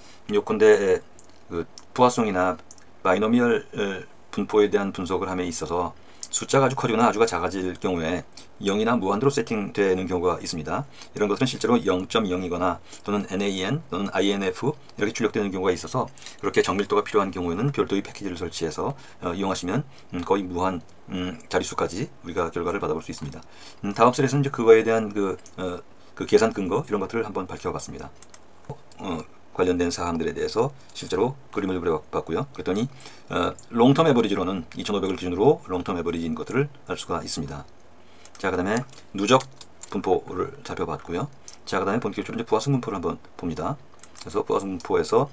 그 부화성이나 바이노미얼 분포에 대한 분석을 함에 있어서 숫자가 아주 커지거나 아주가 작아질 경우에 0이나 무한대로 세팅되는 경우가 있습니다. 이런 것들은 실제로 0.0이거나 또는 NAN 또는 INF 이렇게 출력되는 경우가 있어서 그렇게 정밀도가 필요한 경우에는 별도의 패키지를 설치해서 이용하시면 거의 무한 자릿수까지 우리가 결과를 받아볼 수 있습니다. 다음 슬에서는 이제 그거에 대한 그 계산 근거 이런 것들을 한번 밝혀봤습니다. 관련된 사항들에 대해서 실제로 그림을 그려봤고요. 그랬더니 롱텀 에버리지로는 2500을 기준으로 롱텀 에버리지인 것들을 알 수가 있습니다. 자, 그 다음에 누적 분포를 살펴봤고요. 자, 그 다음에 본격적으로 이제 부화성 분포를 한번 봅니다. 그래서 부화성 분포에서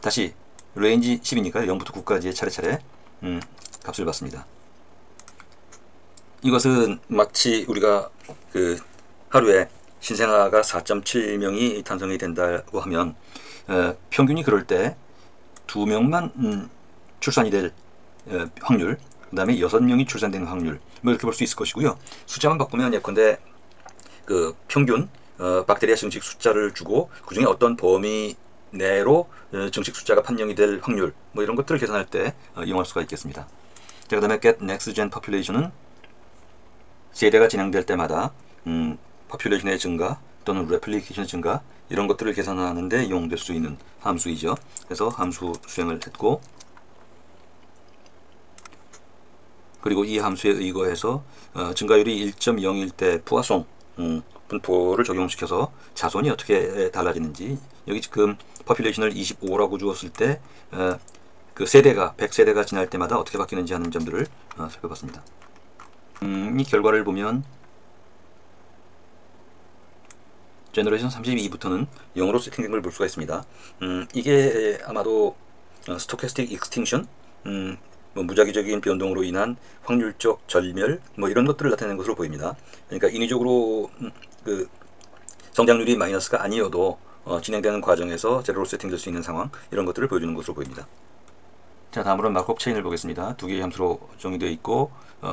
다시 레인지 10이니까 0부터 9까지의 차례차례 값을 봤습니다. 이것은 마치 우리가 그 하루에 신생아가 4.7명이 탄생이 된다고 하면 평균이 그럴 때 2명만 출산이 될 확률, 그 다음에 6명이 출산되는 확률, 뭐 이렇게 볼 수 있을 것이고요. 숫자만 바꾸면 예컨대 그 평균 박테리아 증식 숫자를 주고 그 중에 어떤 범위 내로 증식 숫자가 판명이 될 확률, 뭐 이런 것들을 계산할 때 이용할 수가 있겠습니다. 자, 그 다음에 get next gen population은 세대가 진행될 때마다 population의 증가 또는 replication 증가 이런 것들을 계산하는데 이용될 수 있는 함수이죠. 그래서 함수 수행을 했고, 그리고 이 함수에 의거해서 증가율이 1.01 때 푸아송 분포를 적용시켜서 자손이 어떻게 달라지는지, 여기 지금 population을 25라고 주었을 때 그 세대가 100세대가 지날 때마다 어떻게 바뀌는지 하는 점들을 살펴봤습니다. 이 결과를 보면 제너레이션 32부터는 0으로 세팅된 걸 볼 수가 있습니다. 이게 아마도 스토캐스틱 익스팅션, 뭐 무작위적인 변동으로 인한 확률적 절멸, 뭐 이런 것들을 나타내는 것으로 보입니다. 그러니까 인위적으로 그 성장률이 마이너스가 아니어도 진행되는 과정에서 제로로 세팅될 수 있는 상황, 이런 것들을 보여주는 것으로 보입니다. 자, 다음으로는 마크업 체인을 보겠습니다. 두 개의 함수로 정의되어 있고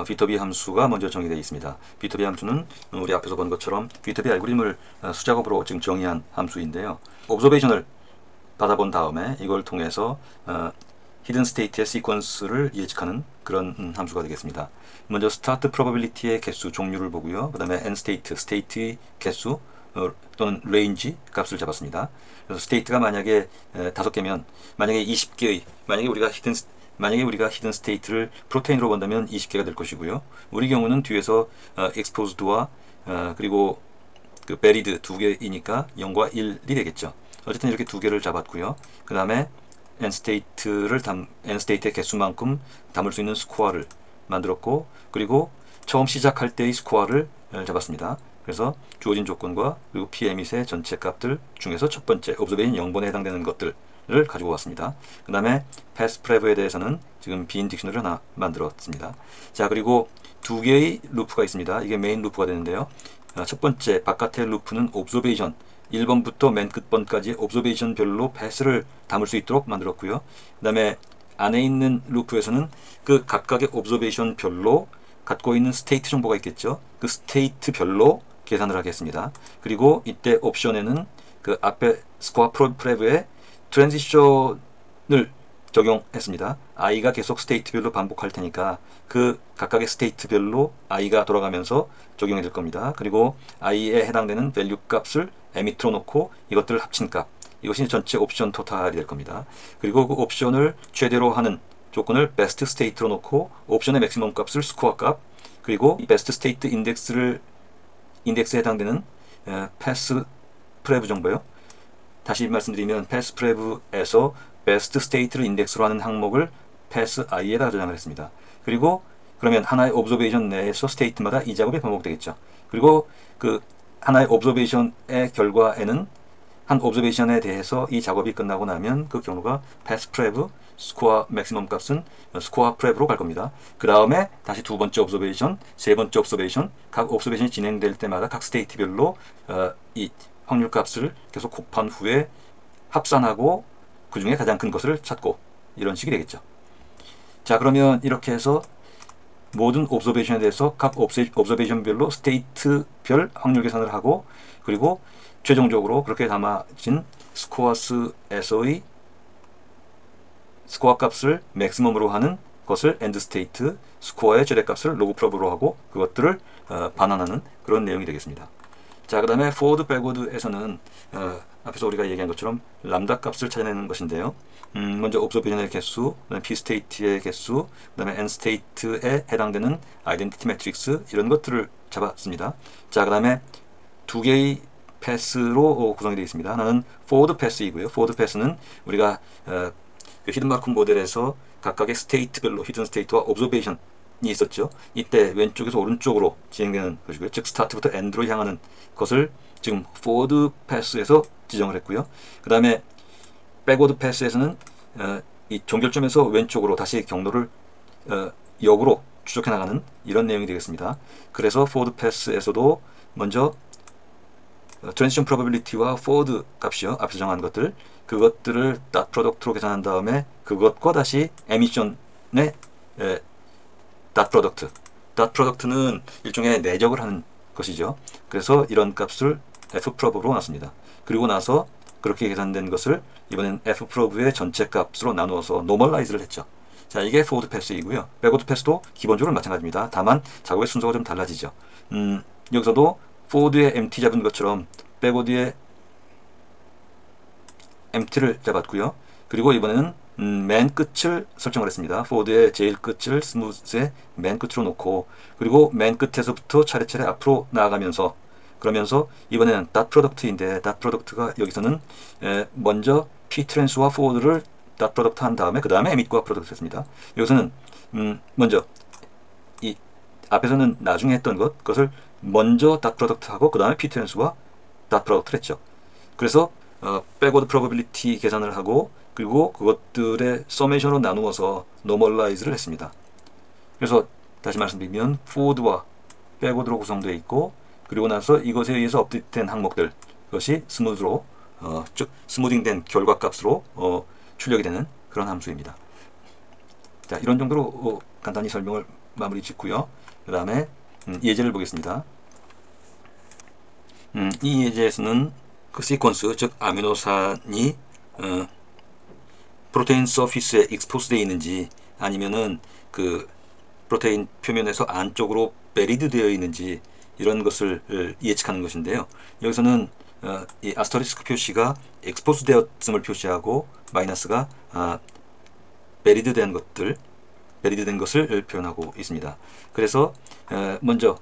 비터비 함수가 먼저 정의되어 있습니다. 비터비 함수는 우리 앞에서 본 것처럼 비터비 알고리즘을 수작업으로 지금 정의한 함수인데요. 옵저베이션을 받아본 다음에 이걸 통해서 히든 스테이트의 시퀀스를 예측하는 그런 함수가 되겠습니다. 먼저 스타트 프로바빌리티의 개수, 종류를 보고요. 그 다음에 end state, 스테이트의 개수 또는 레인지 값을 잡았습니다. 그래서 스테이트가 만약에 5개면 만약에 20개의 만약에 우리가 히든 스테이트를 프로테인으로 본다면 20개가 될 것이고요. 우리 경우는 뒤에서 exposed와 그리고 그 buried 두 개이니까 0과 1이 되겠죠. 어쨌든 이렇게 두 개를 잡았고요. 그 다음에 nstate의 개수만큼 담을 수 있는 스코어를 만들었고, 그리고 처음 시작할 때의 스코어를 잡았습니다. 그래서 주어진 조건과 그리고 PM잇의 전체 값들 중에서 첫 번째 observation 0번에 해당되는 것들을 가지고 왔습니다. 그 다음에 passprev에 대해서는 지금 빈 딕셔너리를 하나 만들었습니다. 자, 그리고 두 개의 루프가 있습니다. 이게 메인 루프가 되는데요. 첫 번째 바깥의 루프는 observation 1번부터 맨 끝번까지 observation 별로 pass를 담을 수 있도록 만들었고요. 그 다음에 안에 있는 루프에서는 그 각각의 observation 별로 갖고 있는 스테이트 정보가 있겠죠. 그 스테이트 별로 계산을 하겠습니다. 그리고 이때 옵션에는 그 앞에 스코어 프레브에 트랜지션을 적용했습니다. i가 계속 스테이트별로 반복할 테니까 그 각각의 스테이트별로 i가 돌아가면서 적용이 될 겁니다. 그리고 i에 해당되는 밸류 값을 에미터로 놓고 이것들을 합친 값, 이것이 전체 옵션 토탈이 될 겁니다. 그리고 그 옵션을 최대로 하는 조건을 베스트 스테이트로 놓고 옵션의 맥시멈 값을 스코어 값, 그리고 이 베스트 스테이트 인덱스에 해당되는 패스 프레브 정보요. 다시 말씀드리면 패스 프레브에서 베스트 스테이트를 인덱스로 하는 항목을 패스 i에다 저장을 했습니다. 그리고 그러면 하나의 옵저베이션 내에서 스테이트마다 이 작업이 반복되겠죠. 그리고 그 하나의 옵저베이션의 결과에는 한 옵저베이션에 대해서 이 작업이 끝나고 나면 그 경로가 패스 프레브 스코어 맥시멈 값은 스코어 프레브로 갈 겁니다. 그 다음에 다시 두 번째 옵저베이션, 세 번째 옵저베이션, 각 옵저베이션이 진행될 때마다 각 스테이트별로 이 확률 값을 계속 곱한 후에 합산하고 그 중에 가장 큰 것을 찾고, 이런 식이 되겠죠. 자, 그러면 이렇게 해서 모든 옵저베이션에 대해서 각 옵저베이션별로 스테이트별 확률 계산을 하고, 그리고 최종적으로 그렇게 담아진 스코어스에서의 스코어 값을 맥시멈으로 하는 것을 엔드 스테이트, 스코어의 최대값을 로그 프로브로 하고 그것들을 반환하는 그런 내용이 되겠습니다. 자, 그 다음에 forward backward에서는 앞에서 우리가 얘기한 것처럼 람다 값을 찾아내는 것인데요. 먼저 observation의 개수, 그다음에 p state의 개수, 그 다음에 n state에 해당되는 identity matrix, 이런 것들을 잡았습니다. 자, 그 다음에 두 개의 패스로 구성이 되어 있습니다. 하나는 forward pass이고요. forward pass는 우리가 그 히든 마크업 모델에서 각각의 스테이트별로 히든 스테이트와 observation이 있었죠. 이때 왼쪽에서 오른쪽으로 진행되는 것이고요. 즉 스타트부터 엔드로 향하는 것을 지금 forward pass에서 지정을 했고요. 그 다음에 backward pass에서는 이 종결점에서 왼쪽으로 다시 경로를 역으로 추적해 나가는 이런 내용이 되겠습니다. 그래서 forward pass에서도 먼저 트랜지션 프로버빌리티와 포워드 값이요. 앞에서 정한 것들, 그것들을 닷 프로덕트로 계산한 다음에 그것과 다시 에미션의 닷 프로덕트. 닷 프로덕트는 일종의 내적을 하는 것이죠. 그래서 이런 값을 fprob로 놨습니다. 그리고 나서 그렇게 계산된 것을 이번엔 fprob의 전체 값으로 나누어서 노멀라이즈를 했죠. 자, 이게 포워드 패스이고요. 백워드 패스도 기본적으로 마찬가지입니다. 다만 작업의 순서가 좀 달라지죠. 여기서도 포워드에 empty 잡은 것처럼 백워드에 empty를 잡았고요. 그리고 이번에는 맨 끝을 설정을 했습니다. 포워드의 제일 끝을 스무스의 맨 끝으로 놓고, 그리고 맨 끝에서부터 차례차례 앞으로 나아가면서, 그러면서 이번에는 닷 프로덕트인데, 닷 프로덕트가 여기서는 먼저 p 트랜스와 포워드를 닷 프로덕트 한 다음에 그 다음에 emit과 프로덕트 했습니다. 여기서는 먼저 이 앞에서는 나중에 했던 그것을 먼저 닷 프로덕트 하고 그 다음에 p 트랜스와 닷 프로덕트를 했죠. 그래서 백워드 프로버빌리티 계산을 하고, 그리고 그것들의 서메이션으로 나누어서 노멀라이즈를 했습니다. 그래서 다시 말씀드리면 포워드와 백워드로 구성되어 있고, 그리고 나서 이것에 의해서 업데이트된 항목들, 그것이 스무드로 즉 스무딩된 결과값으로 출력이 되는 그런 함수입니다. 자, 이런 정도로 간단히 설명을 마무리 짓고요. 그 다음에 예제를 보겠습니다. 이 예제에서는 그 시퀀스, 즉 아미노산이 프로테인 서피스에 익스포스 되어 있는지, 아니면은 그 프로테인 표면에서 안쪽으로 베리드 되어 있는지, 이런 것을 예측하는 것인데요. 여기서는 이 아스터리스크 표시가 익스포스 되었음을 표시하고, 마이너스가 베리드 된 것을 표현하고 있습니다. 그래서 먼저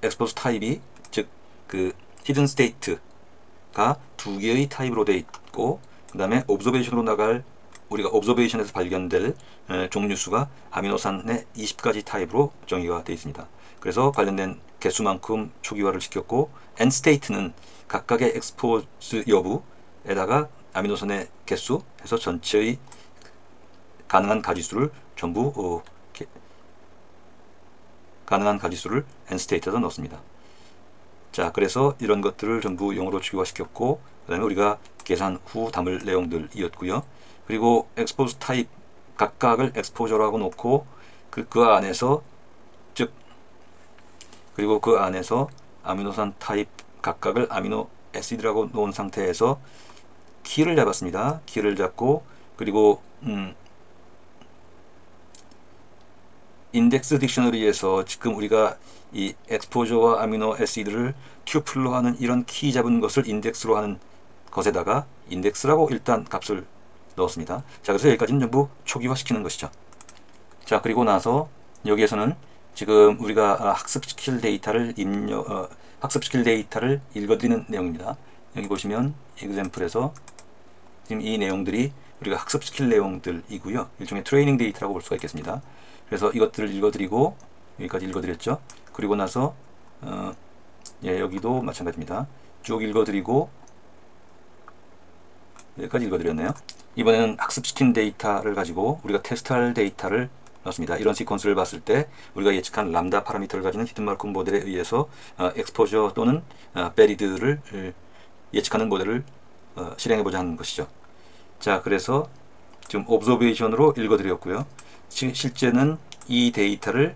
expose 타입이, 즉 그 히든 스테이트가 두 개의 타입으로 되어 있고, 그 다음에 옵저베이션으로 나갈, 우리가 옵저베이션에서 발견될 종류수가 아미노산의 20가지 타입으로 정의가 되어 있습니다. 그래서 관련된 개수만큼 초기화를 시켰고, end state는 각각의 expose 여부에다가 아미노산의 개수 해서 전체의 가능한 가지수를 전부 가능한 가지수를 end state에다 넣습니다. 자, 그래서 이런 것들을 전부 영어로 초기화시켰고, 그 다음에 우리가 계산 후 담을 내용들이었고요. 그리고 expose 타입 각각을 exposure라고 놓고, 그 안에서, 즉 그리고 그 안에서 아미노산 타입 각각을 아미노 애시드라고 놓은 상태에서 키를 잡았습니다. 키를 잡고, 그리고 인덱스 딕셔너리에서 지금 우리가 이 엑스포저와 아미노 애시드를 튜플로 하는 이런 키 잡은 것을 인덱스로 하는 것에다가 인덱스라고 일단 값을 넣었습니다. 자, 그래서 여기까지는 전부 초기화 시키는 것이죠. 자, 그리고 나서 여기에서는 지금 우리가 학습시킬 데이터를 읽어드리는 내용입니다. 여기 보시면 example에서 지금 이 내용들이 우리가 학습시킬 내용들이고요. 일종의 트레이닝 데이터라고 볼 수가 있겠습니다. 그래서 이것들을 읽어드리고, 여기까지 읽어드렸죠. 그리고 나서 예, 여기도 마찬가지입니다. 쭉 읽어드리고, 여기까지 읽어드렸네요. 이번에는 학습시킨 데이터를 가지고 우리가 테스트할 데이터를 넣습니다. 이런 시퀀스를 봤을 때 우리가 예측한 람다 파라미터를 가지는 히든 마르코브 모델에 의해서 엑스포저 또는 베리드를 예측하는 모델을 실행해보자 하는 것이죠. 자, 그래서 지금 옵저베이션으로 읽어드렸고요. 실제는 이 데이터를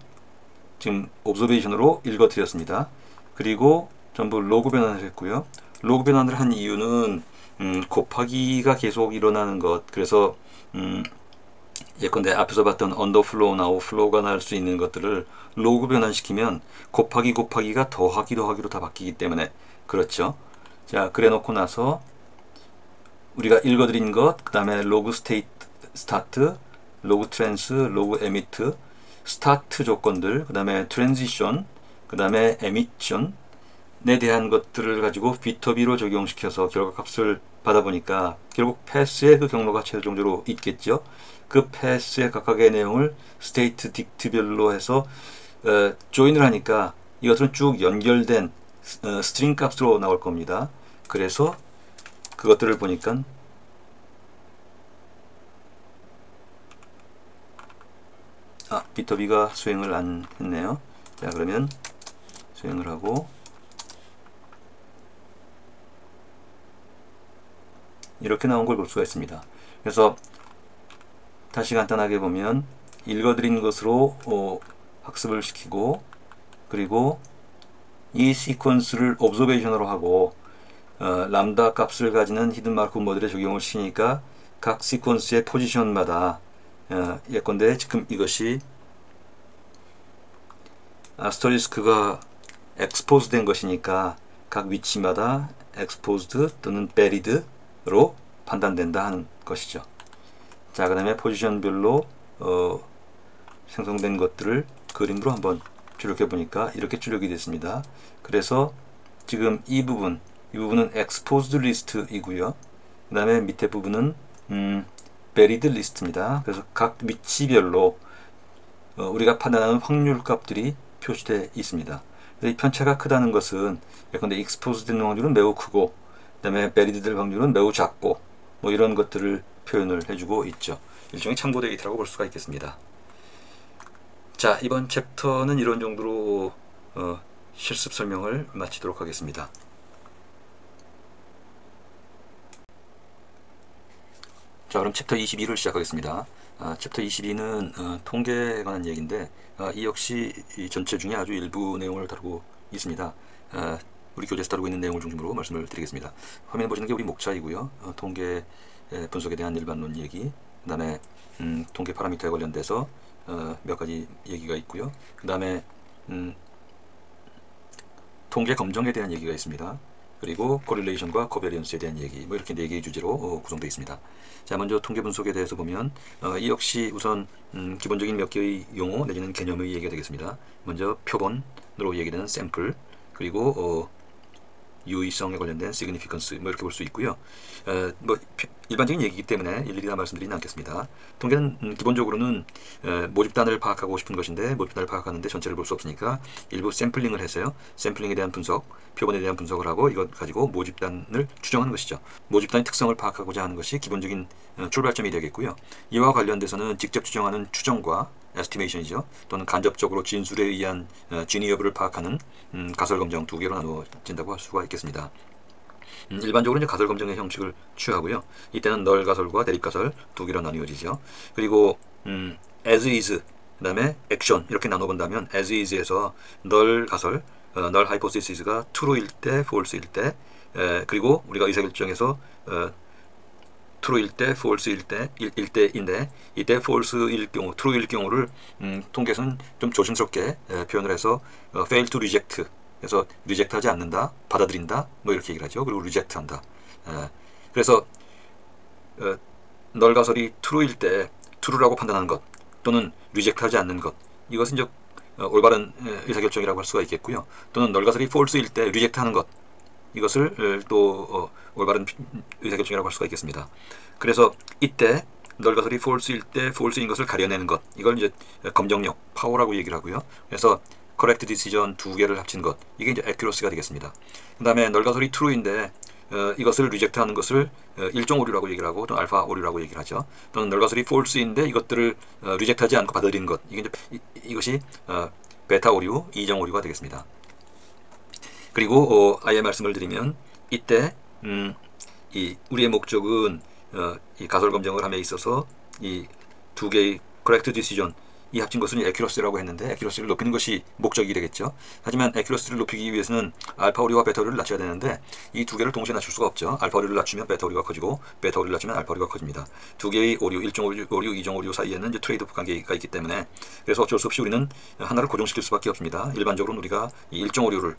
지금 옵저베이션으로 읽어드렸습니다. 그리고 전부 로그 변환을 했고요. 로그 변환을 한 이유는 곱하기가 계속 일어나는 것, 그래서 예컨대 앞에서 봤던 언더플로우나 오플로우가 날 수 있는 것들을 로그 변환시키면 곱하기가 더하기로 다 바뀌기 때문에 그렇죠. 자, 그래 놓고 나서 우리가 읽어드린 것, 그 다음에 로그 스테이트 스타트, 로그 트랜스, 로그 에미트, 스타트 조건들, 그 다음에 트랜지션, 그 다음에 에미션에 대한 것들을 가지고 비터비로 적용시켜서 결과값을 받아보니까 결국 패스의 그 경로가 최종적으로 있겠죠. 그 패스의 각각의 내용을 스테이트 딕트별로 해서 조인을 하니까 이것들은 쭉 연결된 스트링 값으로 나올 겁니다. 그래서 그것들을 보니까 비터비가 수행을 안 했네요. 자, 그러면 수행을 하고, 이렇게 나온 걸 볼 수가 있습니다. 그래서 다시 간단하게 보면 읽어드린 것으로 학습을 시키고, 그리고 이 시퀀스를 observation으로 하고 람다 값을 가지는 히든 마르코브 모델에 적용을 시키니까 각 시퀀스의 포지션마다 예컨대 지금 이것이 아스터리스크가 엑스포즈 된 것이니까 각 위치마다 엑스포즈드 또는 베리드로 판단된다 하는 것이죠. 자, 그 다음에 포지션별로 생성된 것들을 그림으로 한번 출력해 보니까 이렇게 출력이 됐습니다. 그래서 지금 이 부분은 exposed list이고요. 그 다음에 밑에 부분은 buried list입니다. 그래서 각 위치별로 우리가 판단하는 확률 값들이 표시되어 있습니다. 이 편차가 크다는 것은 예컨대 exposed 된 확률은 매우 크고, 그 다음에 buried 될 확률은 매우 작고, 뭐 이런 것들을 표현을 해주고 있죠. 일종의 참고 데이터라고 볼 수가 있겠습니다. 자, 이번 챕터는 이런 정도로 실습 설명을 마치도록 하겠습니다. 자, 그럼 챕터 22를 시작하겠습니다. 챕터 22는 통계에 관한 얘기인데 이 역시 이 전체 중에 아주 일부 내용을 다루고 있습니다. 우리 교재에서 다루고 있는 내용을 중심으로 말씀을 드리겠습니다. 화면에 보시는 게 우리 목차이고요. 통계 분석에 대한 일반론 얘기, 그 다음에 통계 파라미터에 관련돼서 몇 가지 얘기가 있고요. 그 다음에 통계 검정에 대한 얘기가 있습니다. 그리고 코릴레이션과 코베리언스에 대한 얘기, 뭐 이렇게 4개의 주제로 구성되어 있습니다. 자, 먼저 통계 분석에 대해서 보면 이 역시 우선 기본적인 몇 개의 용어 내지는 개념의 얘기가 되겠습니다. 먼저 표본으로 얘기되는 샘플, 그리고 유의성에 관련된 significance, 뭐 이렇게 볼 수 있고요. 뭐 일반적인 얘기이기 때문에 일일이 다 말씀드리진 않겠습니다. 통계는 기본적으로는 모집단을 파악하고 싶은 것인데 모집단을 파악하는데 전체를 볼 수 없으니까 일부 샘플링을 해서요. 샘플링에 대한 분석, 표본에 대한 분석을 하고 이것 가지고 모집단을 추정하는 것이죠. 모집단의 특성을 파악하고자 하는 것이 기본적인 출발점이 되겠고요. 이와 관련돼서는 직접 추정하는 추정과 에스티메이션이죠. 또는 간접적으로 진술에 의한 진위 여부를 파악하는 가설 검정 2개로 나누어진다고 할 수가 있겠습니다. 일반적으로 이제 가설 검정의 형식을 취하고요. 이때는 널 가설과 대립 가설 2개로 나뉘어지죠. 그리고 as is, 그 다음에 액션 이렇게 나눠본다면 as is에서 널 가설, 널 하이포시스가 true일 때, false일 때, 그리고 우리가 의사결정에서 true일 때, false일 때인데 이때 false일 경우, true일 경우를 통계에서는 좀 조심스럽게 표현을 해서 fail to reject, 그래서 reject하지 않는다, 받아들인다, 뭐 이렇게 얘기를 하죠. 그리고 reject한다. 그래서 널 가설이 true일 때 true라고 판단하는 것 또는 reject하지 않는 것, 이것은 이제 올바른 의사결정이라고 할 수가 있겠고요. 또는 널 가설이 false일 때 reject하는 것, 이것을 또 올바른 의사결정이라고 할 수가 있겠습니다. 그래서 이때 널 가설이 false일 때 false인 것을 가려내는 것, 이걸 이제 검정력, 파워라고 얘기를 하고요. 그래서 correct decision 2개를 합친 것, 이게 이제 accuracy가 되겠습니다. 그 다음에 널 가설이 true인데 이것을 reject하는 것을 일종 오류라고 얘기를 하고 또는 알파 오류라고 얘기를 하죠. 또는 널 가설이 false인데 이것들을 reject하지 않고 받아들이는 것, 이게 이제 이것이 베타 오류, 이정 오류가 되겠습니다. 그리고 아예 말씀을 드리면 이때 이 우리의 목적은 이 가설 검정을 함에 있어서 이 2개의 correct decision, 이 합친 것은 accuracy라고 했는데 accuracy를 높이는 것이 목적이 되겠죠. 하지만 accuracy를 높이기 위해서는 알파 오류와 베타 오류를 낮춰야 되는데 이 2개를 동시에 낮출 수가 없죠. 알파 오류를 낮추면 베타 오류가 커지고 베타 오류를 낮추면 알파 오류가 커집니다. 2개의 오류, 일종 오류, 이종 오류 사이에는 이제 트레이드오프 관계가 있기 때문에 그래서 어쩔 수 없이 우리는 하나를 고정시킬 수밖에 없습니다. 일반적으로는 우리가 이 일종 오류를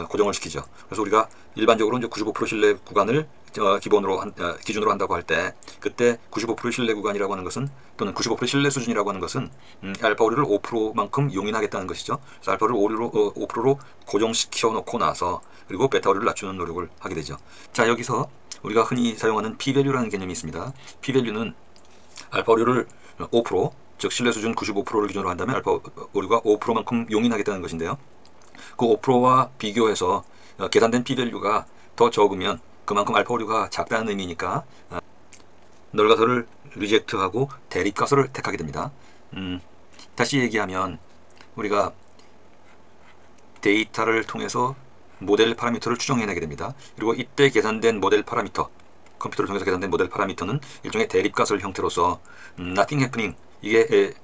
고정을 시키죠. 그래서 우리가 일반적으로 이제 95% 신뢰 구간을 기준으로 한다고 할 때 그때 95% 신뢰 구간이라고 하는 것은 또는 95% 신뢰 수준이라고 하는 것은 알파 오류를 5%만큼 용인하겠다는 것이죠. 그래서 알파 오류를 5%로 고정시켜 놓고 나서 그리고 베타 오류를 낮추는 노력을 하게 되죠. 자, 여기서 우리가 흔히 사용하는 p-value라는 개념이 있습니다. p-value는 알파 오류를 5%, 즉 신뢰 수준 95%를 기준으로 한다면 알파 오류가 5%만큼 용인하겠다는 것인데요. 그 5%와 비교해서 계산된 p-value가 더 적으면 그만큼 알파 오류가 작다는 의미니까 널 가설을 리젝트하고 대립 가설을 택하게 됩니다. 다시 얘기하면 우리가 데이터를 통해서 모델 파라미터를 추정해내게 됩니다. 그리고 이때 계산된 모델 파라미터, 컴퓨터를 통해서 계산된 모델 파라미터는 일종의 대립가설 형태로서 nothing happening, 이게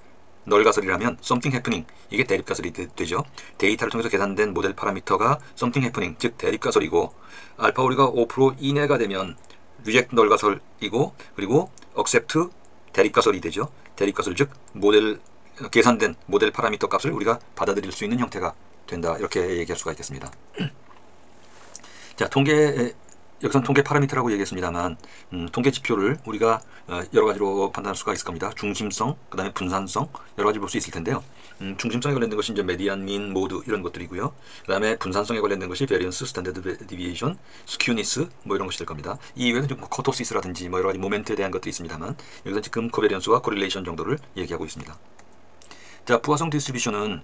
널 가설이라면 something happening, 이게 대립가설이 되죠. 데이터를 통해서 계산된 모델 파라미터가 something happening, 즉 대립가설이고, 알파 오리가 5% 이내가 되면 reject 널 가설이고, 그리고 accept 대립가설이 되죠. 대립가설, 즉 모델 계산된 모델 파라미터 값을 우리가 받아들일 수 있는 형태가 된다, 이렇게 얘기할 수가 있겠습니다. 자, 여기서는 통계 파라미터라고 얘기했습니다만, 통계 지표를 우리가 여러 가지로 판단할 수가 있을 겁니다. 중심성, 그 다음에 분산성, 여러 가지 볼 수 있을 텐데요. 중심성에 관련된 것이 이제 메디안, 민, 모드 이런 것들이고요. 그 다음에 분산성에 관련된 것이 베리언스, 스탠다드 디비에이션, 스큐니스 뭐 이런 것이 될 겁니다. 이 이외에는 좀 코토시스라든지 뭐 여러 가지 모멘트에 대한 것들이 있습니다만, 여기서 지금 코베리언스와 코릴레이션 정도를 얘기하고 있습니다. 자, 부화성 디스트리뷰션은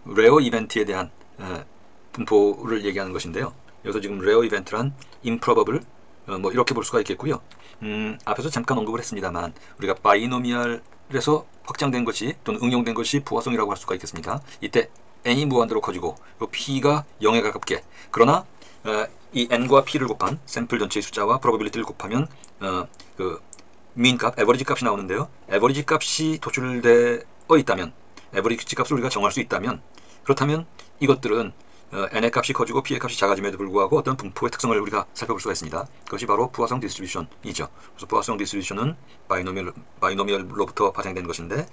레어 이벤트에 대한 분포를 얘기하는 것인데요. 여기서 지금 레어 이벤트란 improbable, 뭐 이렇게 볼 수가 있겠고요. 앞에서 잠깐 언급을 했습니다만, 우리가 바이노미얼에서 확장된 것이 또는 응용된 것이 부화성이라고 할 수가 있겠습니다. 이때 n이 무한대로 커지고 p가 0에 가깝게, 그러나 이 n과 p를 곱한 샘플 전체의 숫자와 probability를 곱하면 그 mean 값, average 값이 나오는데요. average 값이 도출되어 있다면, average 값을 우리가 정할 수 있다면, 그렇다면 이것들은 n의 값이 커지고 p의 값이 작아짐에도 불구하고 어떤 분포의 특성을 우리가 살펴볼 수가 있습니다. 그것이 바로 부화성 디스트리뷰션이죠. 그래서 부화성 디스트리뷰션은 바이노미얼로부터 파생된 것인데,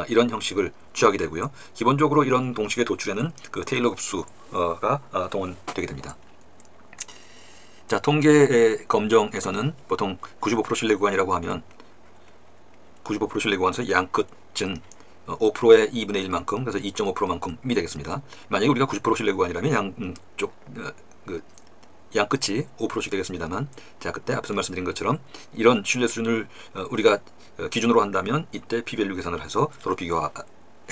이런 형식을 취하게 되고요. 기본적으로 이런 공식의 도출에는 그 테일러 급수가 동원되게 됩니다. 자, 통계 검정에서는 보통 95% 신뢰 구간이라고 하면 95% 신뢰 구간에서 양끝은 5%의 2분의 1만큼, 그래서 2.5%만큼이 되겠습니다. 만약에 우리가 90% 신뢰 구간이라면 양끝이 5%씩 되겠습니다만, 자, 그때 앞서 말씀드린 것처럼 이런 신뢰 수준을 우리가 기준으로 한다면 이때 p-밸류 계산을 해서 서로 비교해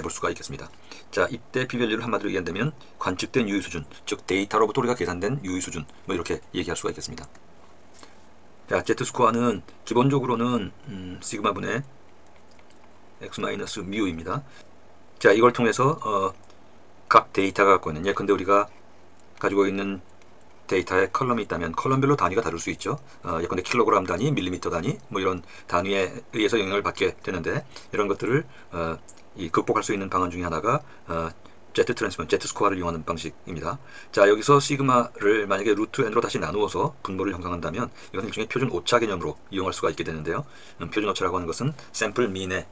볼 수가 있겠습니다. 자, 이때 p-밸류를 한마디로 얘기한다면 관측된 유의 수준, 즉 데이터로부터 우리가 계산된 유의 수준, 뭐 이렇게 얘기할 수가 있겠습니다. 자, Z-스코어는 기본적으로는 시그마분의 x-뮤입니다. 자, 이걸 통해서 각 데이터가 갖고 있는, 예컨대 우리가 가지고 있는 데이터에 컬럼이 있다면 컬럼별로 단위가 다를 수 있죠. 예컨대 킬로그램 단위, 밀리미터 단위, 뭐 이런 단위에 의해서 영향을 받게 되는데, 이런 것들을 극복할 수 있는 방안 중에 하나가 Z 트랜스포, Z 스코어를 이용하는 방식입니다. 자, 여기서 시그마를 만약에 루트 n으로 다시 나누어서 분모를 형성한다면 이건 일종의 표준 오차 개념으로 이용할 수가 있게 되는데요. 표준 오차라고 하는 것은 샘플 민의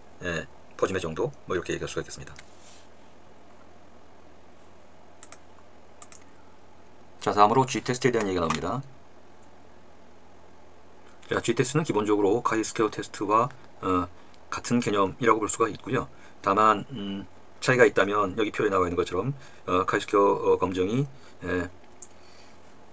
퍼짐의 정도, 뭐 이렇게 얘기할 수가 있겠습니다. 자, 다음으로 G-테스트에 대한 얘기가 나옵니다. 자, G-테스트는 기본적으로 카이-스퀘어 테스트와 같은 개념이라고 볼 수가 있고요. 다만 차이가 있다면 여기 표에 나와 있는 것처럼 카이-스퀘어 검정이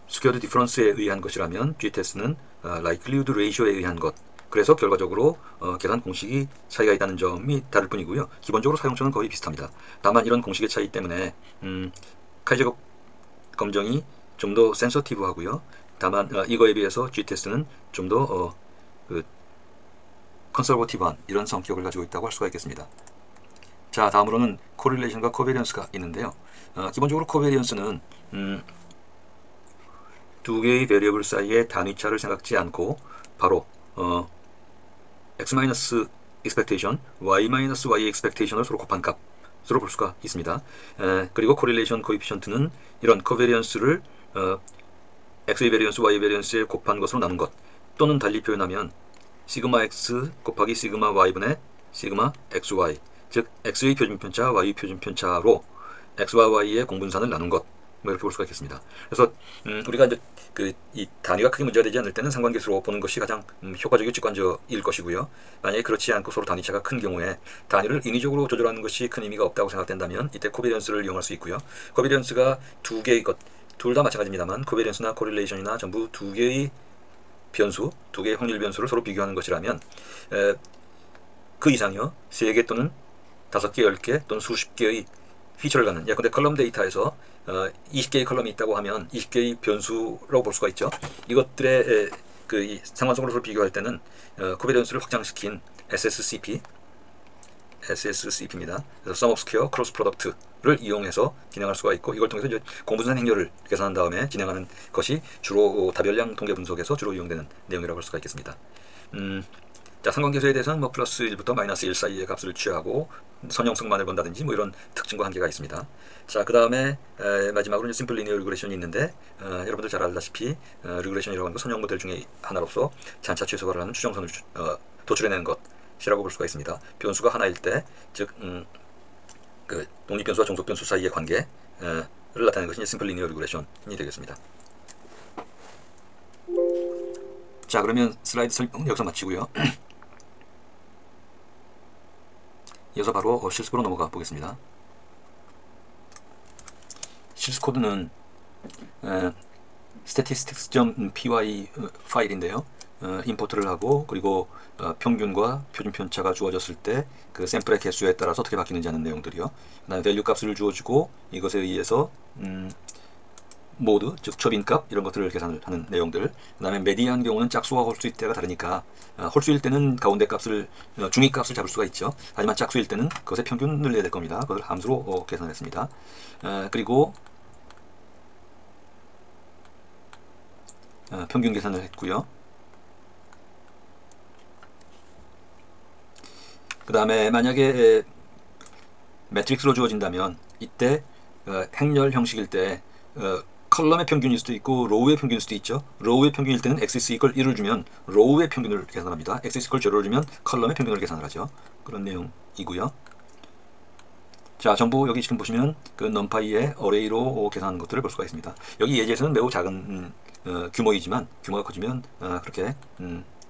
스퀘어드 디퍼런스에 의한 것이라면 G-테스트는 likelihood ratio에 의한 것, 그래서 결과적으로 계산 공식이 차이가 있다는 점이 다를 뿐이고요. 기본적으로 사용처는 거의 비슷합니다. 다만 이런 공식의 차이 때문에 카이-스퀘어 검정이 좀 더 센서티브 하고요. 다만 이거에 비해서 G-테스트는 좀 더 컨서버티브한 이런 성격을 가지고 있다고 할 수가 있겠습니다. 자, 다음으로는 코릴레이션과 코베리언스가 있는데요. 기본적으로 코베리언스는 두 개의 베리어블 사이의 단위차를 생각지 않고 바로 x- expectation, y-y expectation을 서로 곱한 값으로 볼 수가 있습니다. 그리고 코릴레이션 코에피션트는 이런 코베리언스를 x의 베리언스, y의 베리언스에 곱한 것으로 나눈 것, 또는 달리 표현하면 시그마 x 곱하기 시그마 y분의 시그마 xy, 즉 x의 표준편차, y의 표준편차로 x와 y의 공분산을 나눈 것, 뭐 이렇게 볼 수가 있겠습니다. 그래서 우리가 이제 이 단위가 크게 문제가 되지 않을 때는 상관계수로 보는 것이 가장 효과적이고 직관적일 것이고요. 만약에 그렇지 않고 서로 단위차가 큰 경우에 단위를 인위적으로 조절하는 것이 큰 의미가 없다고 생각된다면 이때 코베리언스를 이용할 수 있고요. 코베리언스가 두 개의 것, 둘 다 마찬가지입니다만 코베리언스나 코릴레이션이나 전부 두 개의 변수, 두 개의 확률 변수를 서로 비교하는 것이라면 그 이상이요, 3개 또는 5개, 10개 또는 수십 개의 피처를 갖는, 예컨대 컬럼 데이터에서 20개의 컬럼이 있다고 하면 20개의 변수라고 볼 수가 있죠. 이것들의 이 상관성으로 서로 비교할 때는 코베리언스를 확장시킨 SSCP입니다. 그래서 Sum of Square, Cross Product 를 이용해서 진행할 수가 있고, 이걸 통해서 이제 공분산 행렬을 계산한 다음에 진행하는 것이 주로 다별량 통계 분석에서 주로 이용되는 내용이라고 할 수가 있겠습니다. 자, 상관계수에 대해서는 뭐 플러스 1부터 마이너스 1 사이의 값을 취하고 선형성만을 본다든지 뭐 이런 특징과 한계가 있습니다. 자, 그 다음에 마지막으로 심플 리니어 리그레션이 있는데, 여러분들 잘 알다시피 리그레션이라고 하는 건 선형 모델 중에 하나로서 잔차 최소화를 하는 추정선을 도출해내는 것이라고 볼 수가 있습니다. 변수가 하나일 때, 즉 그 독립변수와 종속변수 사이의 관계를 나타내는 것이 심플 리니어 리그레션이 되겠습니다. 자, 그러면 슬라이드 설명 여기서 마치고요. 이어서 바로 실습으로 넘어가 보겠습니다. 실습 코드는 statistics.py 파일인데요. 임포트를 하고, 그리고 평균과 표준 편차가 주어졌을 때 그 샘플의 개수에 따라서 어떻게 바뀌는지 하는 내용들이요. 그 다음에 value 값을 주어주고 이것에 의해서 모드, 즉 초빈값 이런 것들을 계산을 하는 내용들. 그 다음에 메디안 경우는 짝수와 홀수일 때가 다르니까 홀수일 때는 가운데 값을 중위값을 잡을 수가 있죠. 하지만 짝수일 때는 그것의 평균을 내야 될 겁니다. 그것을 함수로 계산했습니다. 그리고 평균 계산을 했고요. 그 다음에 만약에 매트릭스로 주어진다면 이때 행렬 형식일 때 컬럼의 평균일 수도 있고 로우의 평균일 수도 있죠. 로우의 평균일 때는 x 이퀄 1을 주면 로우의 평균을 계산합니다. x 이퀄 0를 주면 컬럼의 평균을 계산을 하죠. 그런 내용이고요. 자, 전부 여기 지금 보시면 그 numPy의 어레이로 계산하는 것들을 볼 수가 있습니다. 여기 예제에서는 매우 작은 규모이지만 규모가 커지면 그렇게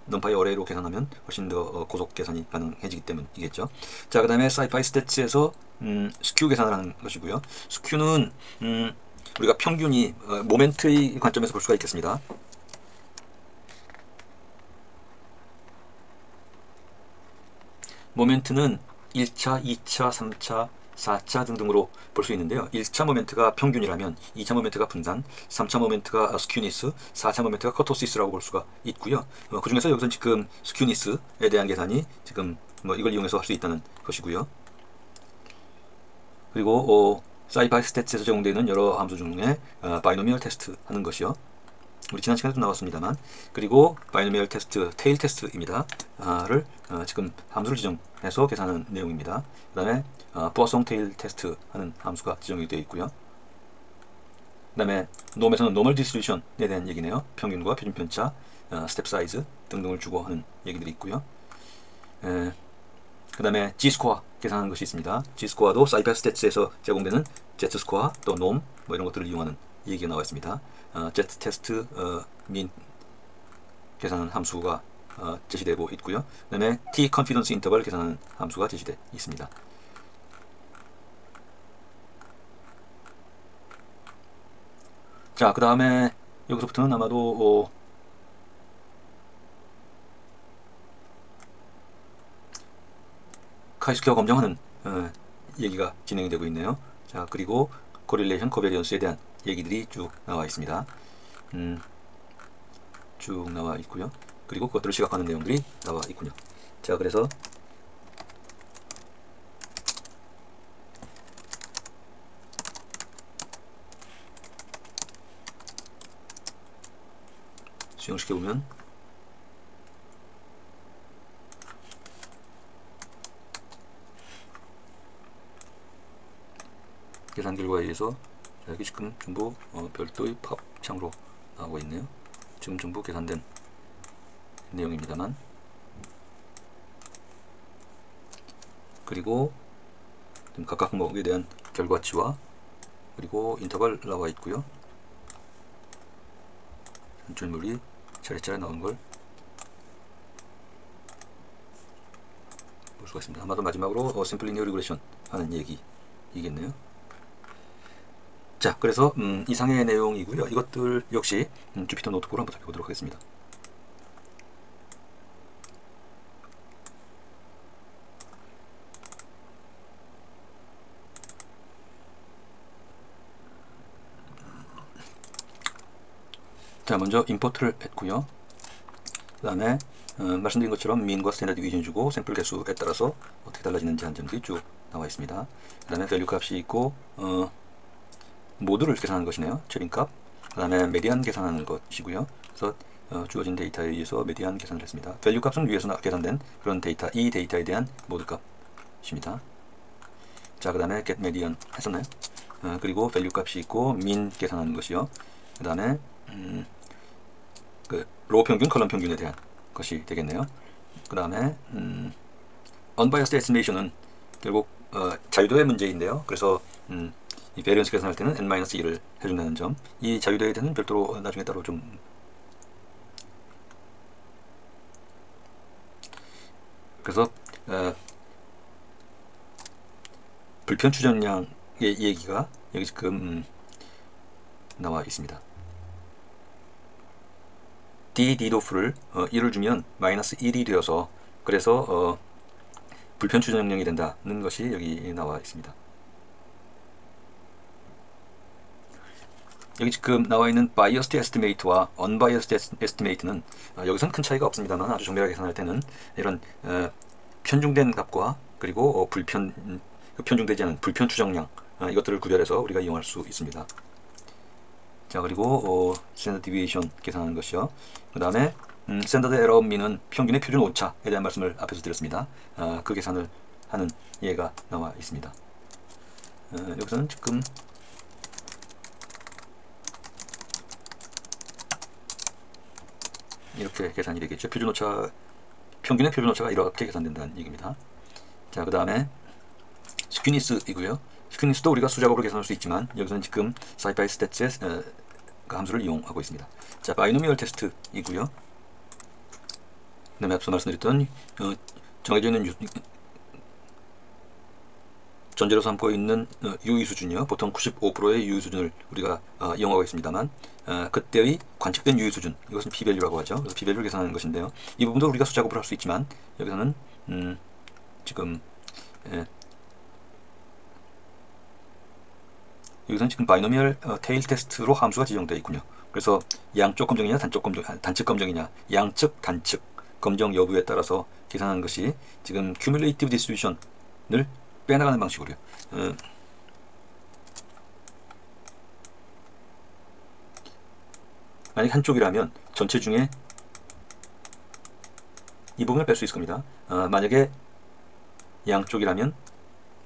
numPy 어레이로 계산하면 훨씬 더 고속 계산이 가능해지기 때문이겠죠. 자, 그 다음에 scipy stats에서 skew 계산을 하는 것이고요. skew는 우리가 평균이 모멘트의 관점에서 볼 수가 있겠습니다. 모멘트는 1차, 2차, 3차, 4차 등등으로 볼 수 있는데요. 1차 모멘트가 평균이라면 2차 모멘트가 분산, 3차 모멘트가 스큐니스, 4차 모멘트가 커토시스라고 볼 수가 있고요. 그 중에서 여기서 지금 스큐니스에 대한 계산이 지금 이걸 이용해서 할 수 있다는 것이고요. 그리고 scipy stats에서 제공되는 여러 함수 중에 바이노미얼 테스트 하는 것이요. 우리 지난 시간에도 나왔습니다만, 그리고 바이노미얼 테스트, 테일 테스트입니다. 를 지금 함수를 지정해서 계산하는 내용입니다. 그 다음에 포아송 테일 테스트 하는 함수가 지정이 되어 있고요. 그 다음에 놈에서는 노멀 디스트리뷰션에 대한 얘기네요. 평균과 표준 편차, 스텝 사이즈 등등을 주고 하는 얘기들이 있고요. 그 다음에 G스코어 계산하는 것이 있습니다. G스코어도 scipy stats에서 제공되는 Z스코어 또 놈 이런 것들을 이용하는 얘기가 나와 있습니다. Z 테스트 민 계산하는 함수가 제시되고 있고요. 그 다음에 T 컨피던스 인터벌 계산하는 함수가 제시되어 있습니다. 자, 그 다음에 여기서부터는 아마도 카이스퀘어 검정하는 얘기가 진행이 되고 있네요. 자, 그리고 코릴레이션 코베리언스에 대한 얘기들이 쭉 나와 있습니다. 쭉 나와 있고요. 그리고 그것들을 시각화하는 내용들이 나와 있군요. 자, 그래서 수용시켜보면 계산 결과에 의해서 여기 지금 전부 별도의 팝 창으로 나오고 있네요. 지금 전부 계산된 내용입니다만, 그리고 각각 항목에 대한 결과치와 그리고 인터벌 나와 있고요. 줄물이 차례차례 나온 걸 볼 수가 있습니다. 아마도 마지막으로 심플 리니어 리그레션 하는 얘기이겠네요. 자, 그래서 이상의 내용이고요. 이것들 역시 주피터 노트북으로 한번 살펴보도록 하겠습니다. 자, 먼저 임포트를 했고요. 그 다음에 말씀드린 것처럼 민과 스탠다드 디비전 주고 샘플 개수에 따라서 어떻게 달라지는지 한 점들이 쭉 나와 있습니다. 그 다음에 밸류 값이 있고 모드를 계산하는 것이네요. 최빈 값. 그 다음에 메디안 계산하는 것이고요. 그래서 주어진 데이터에 의해서 메디안 계산을 했습니다. 밸류 값은 위에서 계산된 그런 데이터, 이 데이터에 대한 모드 값입니다. 자, 그 다음에 get median 했었나요? 그리고 밸류 값이 있고 min 계산하는 것이요. 그 다음에 로 평균, 컬럼 평균에 대한 것이 되겠네요. 그 다음에 unbiased estimation은 결국 자유도의 문제인데요. 그래서 이 베리언스 계산할 때는 n-1을 해준다는 점, 이 자유도에 대해서는 별도로 나중에 따로 좀 그래서 불편 추정량의 얘기가 여기 지금 나와 있습니다. d-d도프를 1을 주면 -1이 되어서 그래서 불편 추정량이 된다는 것이 여기 나와 있습니다. 여기 지금 나와 있는 biased estimate와 unbiased estimate는 여기서는 큰 차이가 없습니다만 아주 정밀하게 계산할 때는 이런 편중된 값과 그리고 편중되지 않은 불편 추정량 이것들을 구별해서 우리가 이용할 수 있습니다. 자, 그리고 standard deviation 계산하는 것이요. 그 다음에 standard error mean은 평균의 표준 오차에 대한 말씀을 앞에서 드렸습니다. 그 계산을 하는 예가 나와 있습니다. 여기서는 지금 이렇게 계산이 되겠죠. 평균의 표준 오차가 이렇게 계산된다는 얘기입니다. 자, 그 다음에 스퀴니스이고요. 스퀴니스도 우리가 수작업으로 계산할 수 있지만 여기서는 지금 scipy stats의 함수를 이용하고 있습니다. 자, 바이노미얼 테스트이고요. 그 다음에 앞서 말씀드렸던 정해져 있는 전제로 삼고 있는 유의 수준이요. 보통 95%의 유의 수준을 우리가 이용하고 있습니다만 그때의 관측된 유의 수준, 이것은 p-value라고 하죠. 그래서 p-value를 계산하는 것인데요. 이 부분도 우리가 수작업을 할 수 있지만 여기서는 지금 여기서는 지금 바이노미얼 테일 테스트로 함수가 지정되어 있군요. 그래서 양쪽 검정이냐 단측 검정이냐, 양측 단측 검정 여부에 따라서 계산하는 것이 지금 cumulative distribution을 빼나가는 방식으로요. 만약 한쪽이라면 전체 중에 이 부분을 뺄 수 있을 겁니다. 만약에 양쪽이라면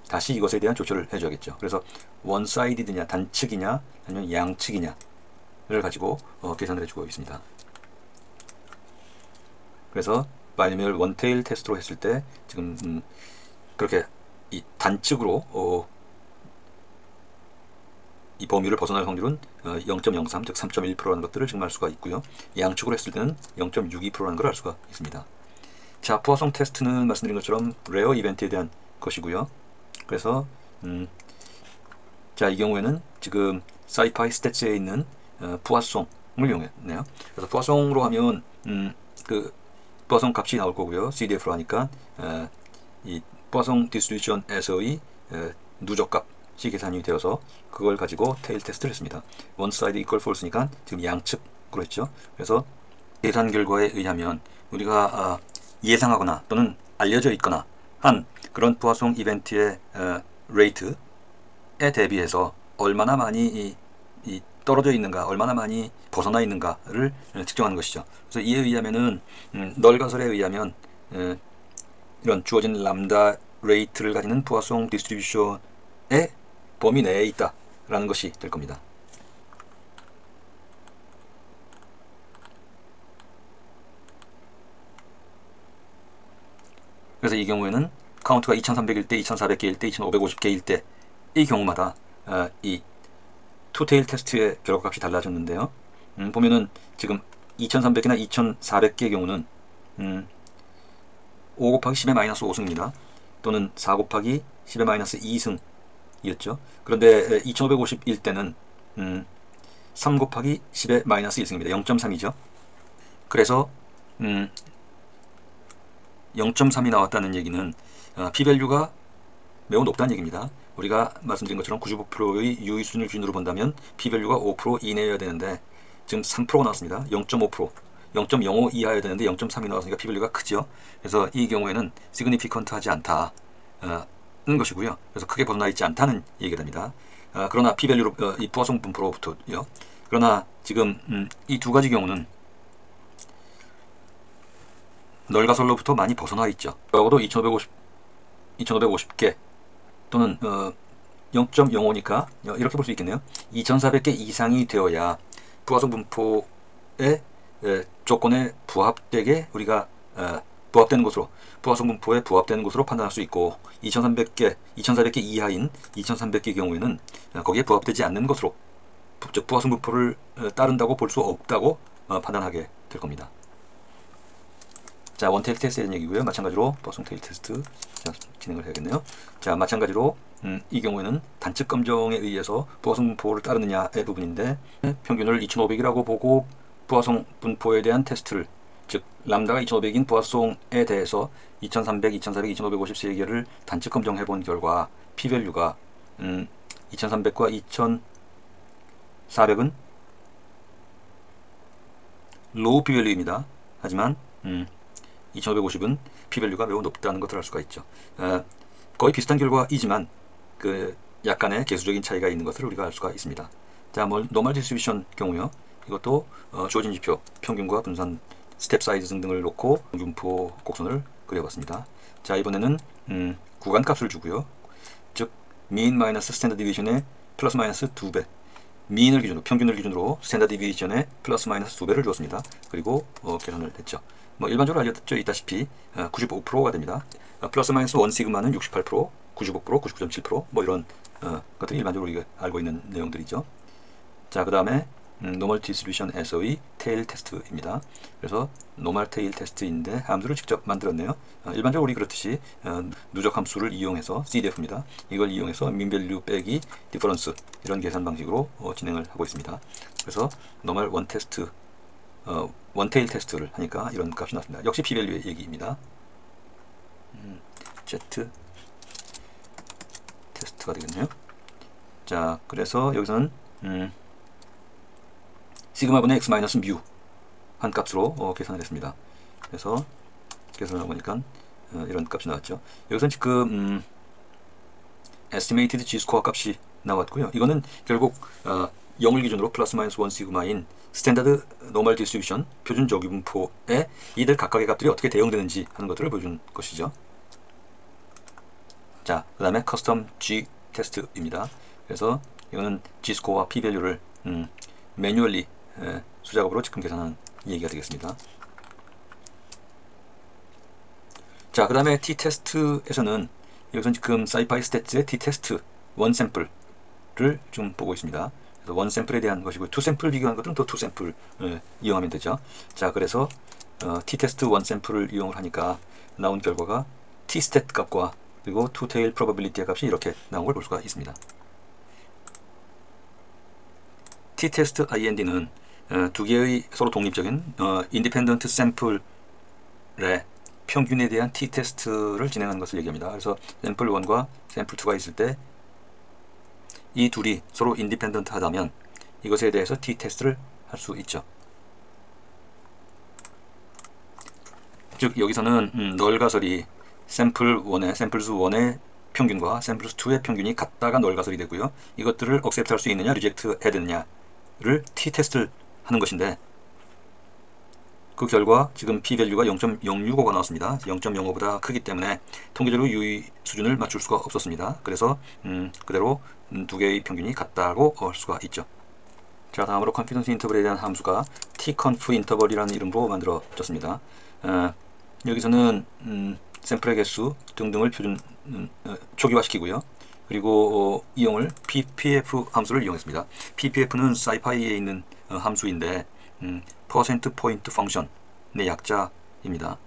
다시 이것에 대한 조처를 해줘야겠죠. 그래서 원사이디드냐 단측이냐 아니면 양측이냐를 가지고 계산을 해주고 있습니다. 그래서 바이노미얼 원테일 테스트로 했을 때 지금 그렇게 이 단측으로 이 범위를 벗어날 확률은 0.03, 즉 3.1%라는 것들을 지금 알 수가 있고요. 양측으로 했을 때는 0.62%라는 걸 알 수가 있습니다. 자, 부화성 테스트는 말씀드린 것처럼 레어 이벤트에 대한 것이고요. 그래서 자, 이 경우에는 지금 scipy stats에 있는 부화성을 이용했네요. 그래서 부화성으로 하면 그 부화성 값이 나올 거고요. CDF로 하니까 이 부화성 디스트리뷰션에서의 누적 값이 계산이 되어서 그걸 가지고 테일 테스트를 했습니다. one side equal false니까 지금 양측으로 했죠. 그래서 계산 결과에 의하면 우리가 예상하거나 또는 알려져 있거나 한 그런 부화성 이벤트의 레이트에 대비해서 얼마나 많이 떨어져 있는가, 얼마나 많이 벗어나 있는가를 측정하는 것이죠. 그래서 이에 의하면은 널 가설에 의하면 이런 주어진 람다 레이트를 가지는 부화성 디스트리뷰션의 범위 내에 있다라는 것이 될 겁니다. 그래서 이 경우에는 카운트가 2300일 때, 2400개일 때, 2550개일 때 이 경우마다 이 투테일 테스트의 결과값이 달라졌는데요. 보면은 지금 2300개나 2400개의 경우는 5 곱하기 10의 마이너스 5승입니다. 또는 4 곱하기 10의 마이너스 2승이었죠. 그런데 2550일 때는 3 곱하기 10의 마이너스 1승입니다. 0.3이죠. 그래서 0.3이 나왔다는 얘기는 p-value가 매우 높다는 얘기입니다. 우리가 말씀드린 것처럼 95%의 유의 수준을 기준으로 본다면 p-value가 5% 이내여야 되는데 지금 3%가 나왔습니다. 0.5%, 0.05 이하여야 되는데 0.3이 나왔으니까 p-value가 크죠. 그래서 이 경우에는 significant 하지 않다. 것이고요. 그래서 크게 벗어나 있지 않다는 얘기가 됩니다. 그러나 P-밸류로 이 부하성 분포로부터요. 그러나 지금 이 두 가지 경우는 널가설로부터 많이 벗어나 있죠. 적어도 2550개 또는 0.05니까 이렇게 볼 수 있겠네요. 2400개 이상이 되어야 부하성 분포의 조건에 부합되게 우리가 부합되는 것으로, 부하성 분포에 부합되는 것으로 판단할 수 있고, 2400개 이하인 2300개의 경우에는 거기에 부합되지 않는 것으로, 즉 부하성 분포를 따른다고 볼 수 없다고 판단하게 될 겁니다. 자, 원테일 테스트에 대한 얘기고요. 마찬가지로 부하성 테일 테스트 진행을 해야겠네요. 자, 마찬가지로 이 경우에는 단측 검정에 의해서 부하성 분포를 따르느냐의 부분인데, 평균을 2500이라고 보고 부하성 분포에 대한 테스트를, 즉 람다가 2500인 부하성에 대해서 2300, 2400, 2553개를 단측 검정해 본 결과 P-밸류가 2300과 2400은 로우 P-밸류입니다. 하지만 2550은 P-밸류가 매우 높다는 것을 알 수가 있죠. 거의 비슷한 결과이지만 그 약간의 개수적인 차이가 있는 것을 우리가 알 수가 있습니다. 자, 노멀 디스트리뷰션 경우요. 이것도 주어진 지표, 평균과 분산, 스텝 사이즈 등등을 놓고 분포 곡선을 그려봤습니다. 자, 이번에는 구간 값을 주고요. 즉 mean 마이너스 스탠다드 디비전의 플러스 마이너스 2배, mean을 기준으로, 평균을 기준으로 스탠다드 디비전의 플러스 마이너스 2배를 주었습니다. 그리고 계산을 했죠. 일반적으로 알려져 있다시피 95%가 됩니다. 플러스 마이너스 1 시그마는 68%, 95%, 99.7% 이런 것들이 일반적으로 우리가 알고 있는 내용들이죠. 자, 그 다음에 노멀 디스트리뷰션에서의 테일 테스트입니다. 그래서 노멀 테일 테스트인데 함수를 직접 만들었네요. 일반적으로 우리 그렇듯이 누적 함수를 이용해서 CDF입니다. 이걸 이용해서 민밸류 빼기 디퍼런스, 이런 계산 방식으로 진행을 하고 있습니다. 그래서 노멀 원 테스트, 원테일 테스트를 하니까 이런 값이 나왔습니다. 역시 P-밸류의 얘기입니다. Z 테스트가 되겠네요. 자, 그래서 여기서는 시그마분의 x 마이너스 뮤 한 값으로 계산을 했습니다. 그래서 계산을 해보니까 이런 값이 나왔죠. 여기서는 지금 estimated G-스코어 값이 나왔고요. 이거는 결국 0을 기준으로 플러스 마이너스 1 시그마인 스탠다드 노멀 디스트리뷰션, 표준 저기 분포에 이들 각각의 값들이 어떻게 대응되는지 하는 것들을 보여준 것이죠. 자, 그 다음에 커스텀 G 테스트입니다. 그래서 이거는 G-스코어와 P-밸류를 매뉴얼리 수작업으로 지금 계산한 얘기가 되겠습니다. 자, 그 다음에 T-테스트에서는 여기서 지금 사이파이 스태츠의 T-테스트 원 샘플을 좀 보고 있습니다. 그래서 원 샘플에 대한 것이고, 투 샘플 비교한 것들은 또 투 샘플 이용하면 되죠. 자, 그래서 T-테스트 원 샘플을 이용을 하니까 나온 결과가 T-스탯 값과 그리고 투 테일 프로바빌리티의 값이 이렇게 나온 걸 볼 수가 있습니다. T-테스트 IND는 두 개의 서로 독립적인 인디펜던트 샘플의 평균에 대한 T-테스트를 진행하는 것을 얘기합니다. 그래서 샘플 1과 샘플 2가 있을 때 이 둘이 서로 인디펜던트 하다면 이것에 대해서 T-테스트를 할 수 있죠. 즉 여기서는 널가설이 샘플 1의, 샘플수 1의 평균과 샘플수 2의 평균이 같다가 널가설이 되고요. 이것들을 억셉트 할 수 있느냐, 리젝트 해야 되느냐를 T-테스트를 하는 것인데, 그 결과 지금 P-밸류가 0.065가 나왔습니다. 0.05보다 크기 때문에 통계적으로 유의 수준을 맞출 수가 없었습니다. 그래서 그대로 두 개의 평균이 같다고 할 수가 있죠. 자, 다음으로 컨피던스 인터벌에 대한 함수가 tconf 인터벌이라는 이름으로 만들어졌습니다. 여기서는 샘플의 개수 등등을 초기화시키고요. 그리고 이용을 ppf 함수를 이용했습니다. ppf는 사이파이에 있는 함수인데 퍼센트 포인트 펑션의 약자입니다.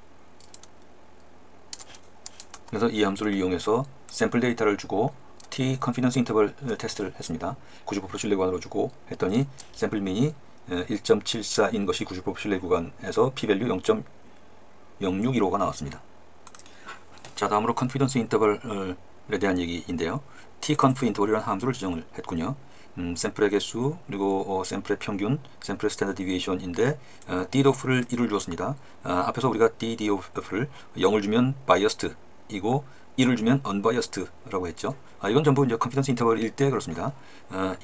그래서 이 함수를 이용해서 샘플 데이터를 주고 T 컨피던스 인터벌 테스트를 했습니다. 99% 신뢰 구간으로 주고 했더니 샘플 민이 1.74인 것이 99% 신뢰 구간에서 P-밸류 0.0615가 나왔습니다. 자, 다음으로 컨피던스 인터벌에 대한 얘기인데요. tconf 인터벌이라는 함수를 지정을 했군요. 샘플의 개수, 그리고 샘플의 평균, 샘플의 스탠다드 디비에이션인데 ddof를 1을 주었습니다. 앞에서 우리가 ddof를 0을 주면 biased이고 1을 주면 unbiased라고 했죠. 이건 전부 이제 컨피던스 인터벌일 때 그렇습니다.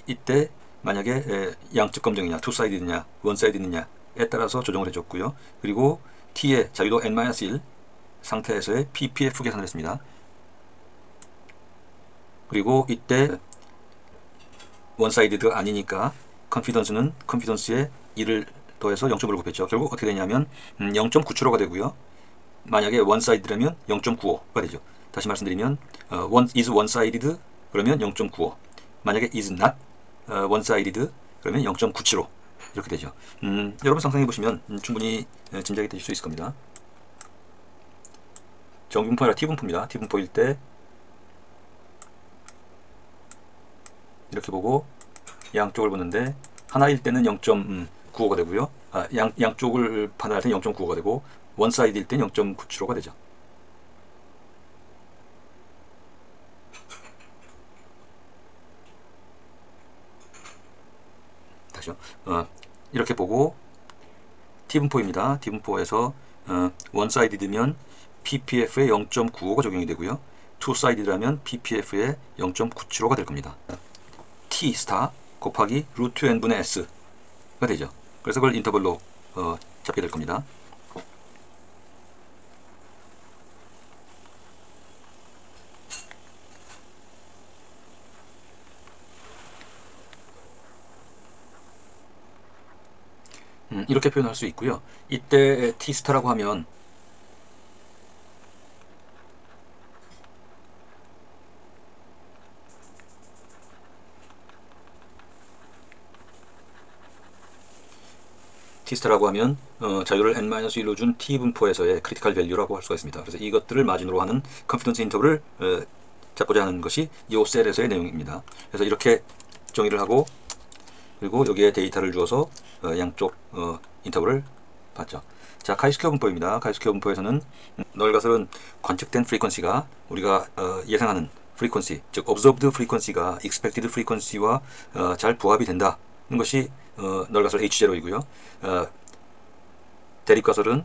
이때 만약에 양측 검정이냐, 투사이드느냐, 원사이드느냐에 따라서 조정을 해줬고요. 그리고 t의 자유도 n-1 상태에서의 ppf 계산을 했습니다. 그리고 이때 원사이드가 아니니까 컨피던스에 1을 더해서 0.5를 곱했죠. 결국 어떻게 되냐면 0.975가 되고요. 만약에 원사이드라면 0.95가 되죠. 다시 말씀드리면 is one-sided 그러면 0.95, 만약에 is not one-sided 그러면 0.975 이렇게 되죠. 여러분 상상해 보시면 충분히 짐작이 되실 수 있을 겁니다. 정분포 아니라 t분포입니다. t분포일 때 이렇게 보고 양쪽을 보는데 하나일 때는 0.95가 되고요. 양쪽을 판단할 때는 0.95가 되고 원사이드일 때는 0.975가 되죠. 다시요. 이렇게 보고 t분포입니다. t분포에서 원사이드면 ppf에 0.95가 적용이 되고요. 투사이드라면 ppf에 0.975가 될 겁니다. t 스타 곱하기 루트 n분의 s가 되죠. 그래서 그걸 인터벌로 잡게 될 겁니다. 이렇게 표현할 수 있고요. 이때 t 스타라고 하면 t스타라고 하면 자유를 n-1로 준 t분포에서의 크리티컬 밸류라고 할 수가 있습니다. 그래서 이것들을 마진으로 하는 컨피던스 인터벌을 잡고자 하는 것이 이 셀에서의 내용입니다. 그래서 이렇게 정의를 하고 그리고 여기에 데이터를 주어서 양쪽 인터벌을 봤죠. 자, 카이스퀘어 분포입니다. 카이스퀘어 분포에서는 널가설은 관측된 프리퀀시가 우리가 예상하는 프리퀀시, 즉 observed frequency가 expected frequency와 잘 부합이 된다는 것이 널가설 H0이고요. 대립가설은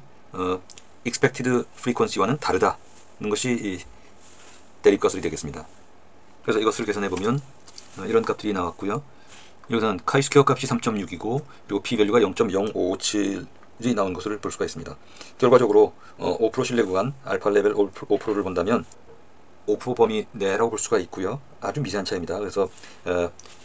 expected frequency와는 다르다는 것이 대립가설이 되겠습니다. 그래서 이것을 계산해 보면 이런 값들이 나왔고요. 여기서는 카이스퀘어 값이 3.6이고 그리고 p-밸류가 0.0557이 나온 것을 볼 수가 있습니다. 결과적으로 5% 신뢰 구간 알파 레벨 5%를 본다면 5% 범위 내라고 볼 수가 있고요. 아주 미세한 차이입니다. 그래서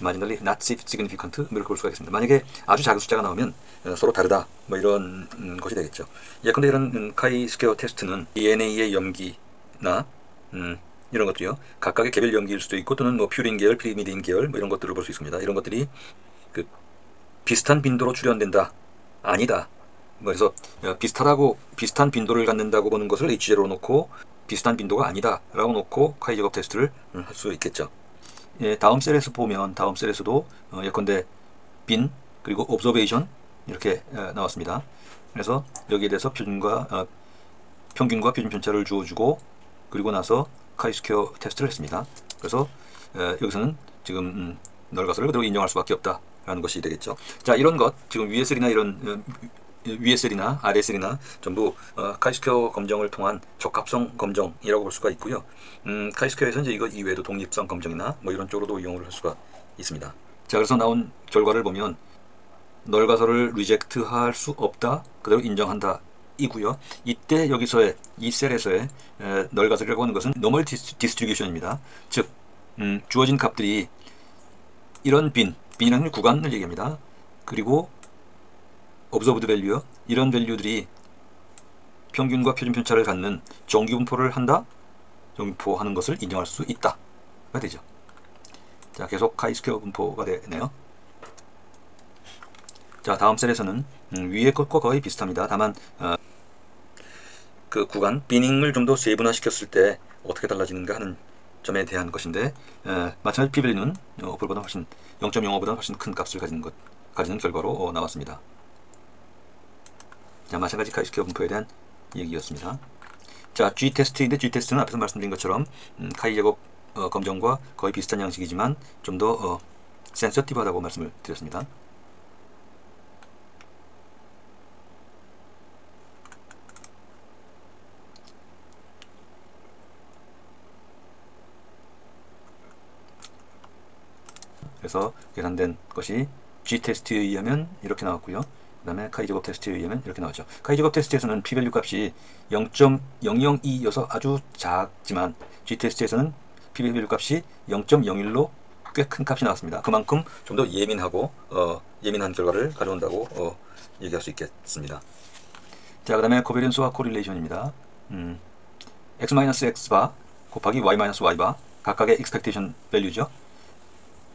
marginally not significant 이렇게 볼 수가 있습니다. 만약에 아주 작은 숫자가 나오면 서로 다르다 뭐 이런 것이 되겠죠. 예컨대 이런 카이스퀘어 테스트는 DNA의 염기나 이런 것들이요. 각각의 개별 염기일 수도 있고 또는 뭐 퓨린 계열, 피리미딘 계열 뭐 이런 것들을 볼 수 있습니다. 이런 것들이 그 비슷한 빈도로 출현된다, 아니다. 뭐 그래서 비슷한 빈도를 갖는다고 보는 것을 H0로 놓고 비슷한 빈도가 아니다 라고 놓고 카이 제곱 테스트를 할 수 있겠죠. 다음 셀에서 보면 다음 셀에서도 예컨대 빈 그리고 observation 이렇게 나왔습니다. 그래서 여기에 대해서 평균과 표준 편차를 주어주고 그리고 나서 카이스퀘어 테스트를 했습니다. 그래서 여기서는 지금 널가설을 그대로 인정할 수밖에 없다라는 것이 되겠죠. 자, 이런 것 지금 위에 셀이나 이런 위에 셀이나 아래 셀이나 전부 카이스퀘어 검정을 통한 적합성 검정이라고 볼 수가 있고요. 카이스퀘어에서 이제 이거 이외에도 독립성 검정이나 뭐 이런 쪽으로도 이용을 할 수가 있습니다. 자, 그래서 나온 결과를 보면 널가설을 리젝트할 수 없다, 그대로 인정한다 이고요. 이때 여기서의 이 셀에서의 널가설이라고 하는 것은 노멀 디스트리뷰션입니다. 즉 주어진 값들이 이런 빈이라는 구간을 얘기합니다. 그리고 observed value 이런 밸류들이 평균과 표준 편차를 갖는 정규분포를 한다, 정규분포하는 것을 인정할 수 있다가 되죠. 자, 계속 카이스퀘어 분포가 되네요. 자, 다음 셀에서는 위의 것과 거의 비슷합니다. 다만 그 구간 비닝을 좀 더 세분화시켰을 때 어떻게 달라지는가 하는 점에 대한 것인데 마찬가지 p-밸류는 5%보다 훨씬 0.05보다 훨씬 큰 값을 가지는 결과로 나왔습니다. 자, 마찬가지 카이스퀘어 분포에 대한 얘기였습니다. 자, G테스트인데 G테스트는 앞에서 말씀드린 것처럼 카이 제곱 검정과 거의 비슷한 양식이지만 좀 더 센서티브하다고 말씀을 드렸습니다. 그래서 계산된 것이 G-테스트에 의하면 이렇게 나왔고요. 그 다음에 카이-제곱 테스트에 의하면 이렇게 나왔죠. 카이-제곱 테스트에서는 p-밸류 값이 0.002여서 아주 작지만 G-테스트에서는 p-밸류 값이 0.01로 꽤 큰 값이 나왔습니다. 그만큼 좀 더 예민하고 예민한 결과를 가져온다고 얘기할 수 있겠습니다. 자, 그 다음에 코베리언스와 코릴레이션입니다. x-x바 곱하기 y-y바 각각의 expectation value죠.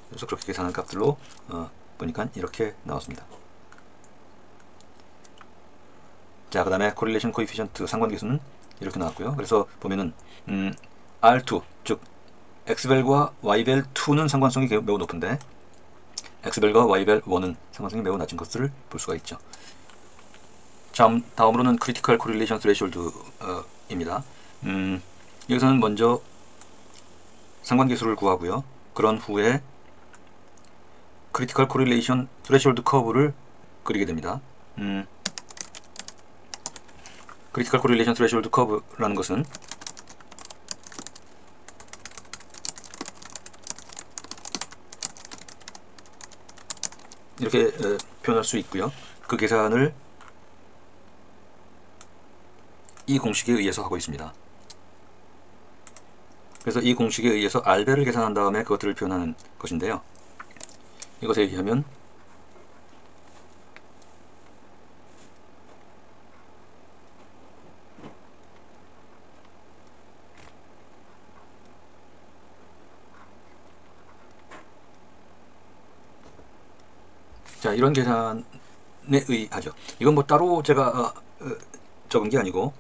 그래서 그렇게 계산한 값들로 보니까 이렇게 나왔습니다. 자, 그 다음에 correlation coefficient 상관계수는 이렇게 나왔고요. 그래서 보면은 R2 즉 x벨과 y벨 2는 상관성이 매우 높은데 x벨과 y벨 1은 상관성이 매우 낮은 것을 볼 수가 있죠. 다음으로는 critical correlation threshold입니다. 여기서는 먼저 상관계수를 구하고요. 그런 후에 critical correlation threshold curve를 그리게 됩니다. critical correlation threshold curve라는 것은 이렇게 표현할 수 있고요. 그 계산을 이 공식에 의해서 하고 있습니다. 그래서 이 공식에 의해서 R배를 계산한 다음에 그것들을 표현하는 것인데요. 이것에 의하면 자, 이런 계산에 의하죠. 이건 뭐 따로 제가 적은 게 아니고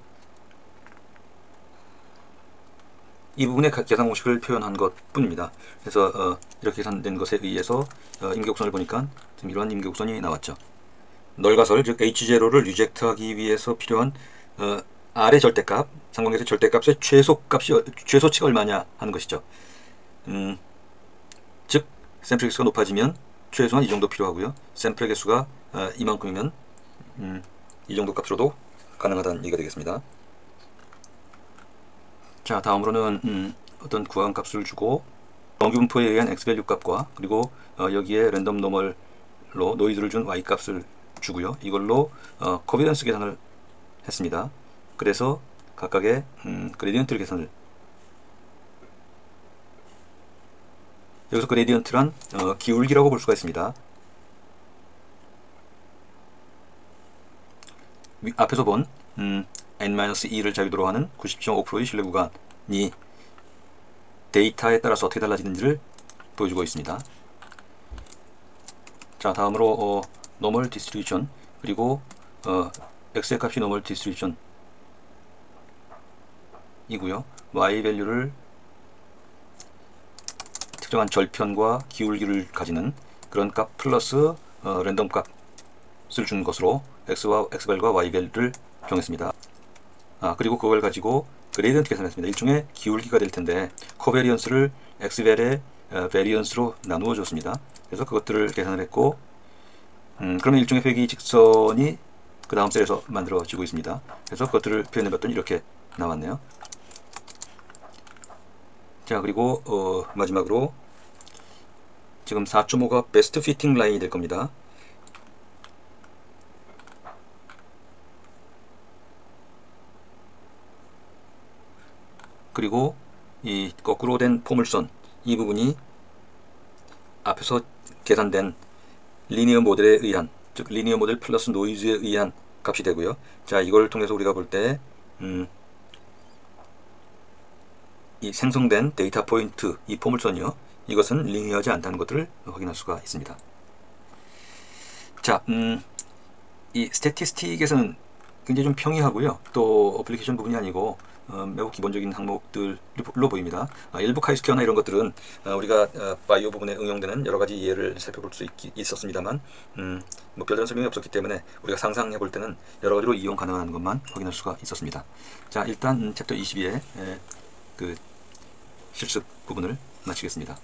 이 부분의 계산 공식을 표현한 것 뿐입니다. 그래서 이렇게 계산된 것에 의해서 임계곡선을 보니까 지금 이러한 임계곡선이 나왔죠. 널가설 즉 H0를 리젝트하기 위해서 필요한 R의 절대값, 상관계수의 절대값의 최소치가 얼마냐 하는 것이죠. 즉 샘플 개수가 높아지면 최소한 이 정도 필요하고요. 샘플 개수가 이만큼이면 이 정도 값으로도 가능하다는 얘기가 되겠습니다. 자, 다음으로는 어떤 구한 값을 주고 정규 분포에 의한 x밸류 값과 그리고 여기에 랜덤 노멀로 노이즈를 준 y 값을 주고요. 이걸로 코비던스 계산을 했습니다. 그래서 각각의 그레디언트를 계산을 여기서 그레디언트란 기울기라고 볼 수가 있습니다. 앞에서 본 n-2를 자유도로 하는 90.5%의 신뢰 구간이 데이터에 따라서 어떻게 달라지는지를 보여주고 있습니다. 자, 다음으로 노멀 디스트리뷰션 그리고 x의 값이 노멀 디스트리뷰션 이고요. y 밸류를 특정한 절편과 기울기를 가지는 그런 값 플러스 랜덤 값을 준 것으로 x벨과 y벨을 정했습니다. 그리고 그걸 가지고 그레이던트 계산했습니다. 일종의 기울기가 될 텐데 코베리언스를 x벨의 베리언스로 나누어 줬습니다. 그래서 그것들을 계산을 했고 그러면 일종의 회귀 직선이 그 다음 셀에서 만들어지고 있습니다. 그래서 그것들을 표현해 봤더니 이렇게 나왔네요. 자, 그리고 마지막으로 지금 4.5가 베스트 피팅 라인이 될 겁니다. 그리고 이 거꾸로 된 포물선 이 부분이 앞에서 계산된 리니어 모델에 의한 즉 리니어 모델 플러스 노이즈에 의한 값이 되고요. 자, 이걸 통해서 우리가 볼 때 이 생성된 데이터 포인트 이 포물선이요, 이것은 리니어하지 않다는 것들을 확인할 수가 있습니다. 자, 이 스태티스틱에서는 굉장히 좀 평이하고요. 또 어플리케이션 부분이 아니고 매우 기본적인 항목들로 보입니다. 일부 카이스퀘어나 이런 것들은 우리가 바이오 부분에 응용되는 여러 가지 예를 살펴볼 수 있었습니다만 뭐 별다른 설명이 없었기 때문에 우리가 상상해 볼 때는 여러 가지로 이용 가능한 것만 확인할 수가 있었습니다. 자, 일단 챕터 22의 그 실습 부분을 마치겠습니다.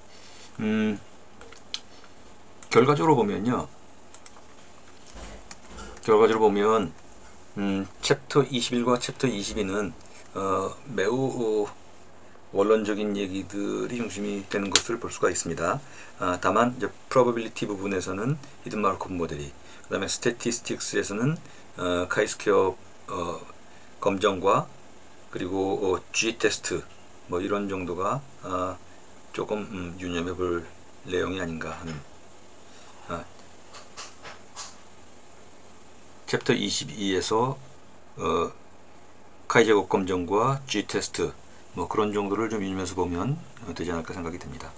결과적으로 보면 챕터 21과 챕터 22는 매우 원론적인 얘기들이 중심이 되는 것을 볼 수가 있습니다. 다만 이제 probability 부분에서는 히든 마르코브 모델이, 그 다음에 statistics에서는 카이스퀘어 검정과 그리고 G 테스트 뭐 이런 정도가 조금 유념해 볼 내용이 아닌가 하는 챕터 22에서 카이제곱 검정과 G 테스트 뭐 그런 정도를 좀 유념해서 보면 되지 않을까 생각이 듭니다.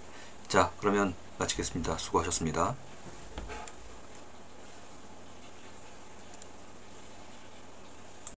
자, 그러면 마치겠습니다. 수고하셨습니다.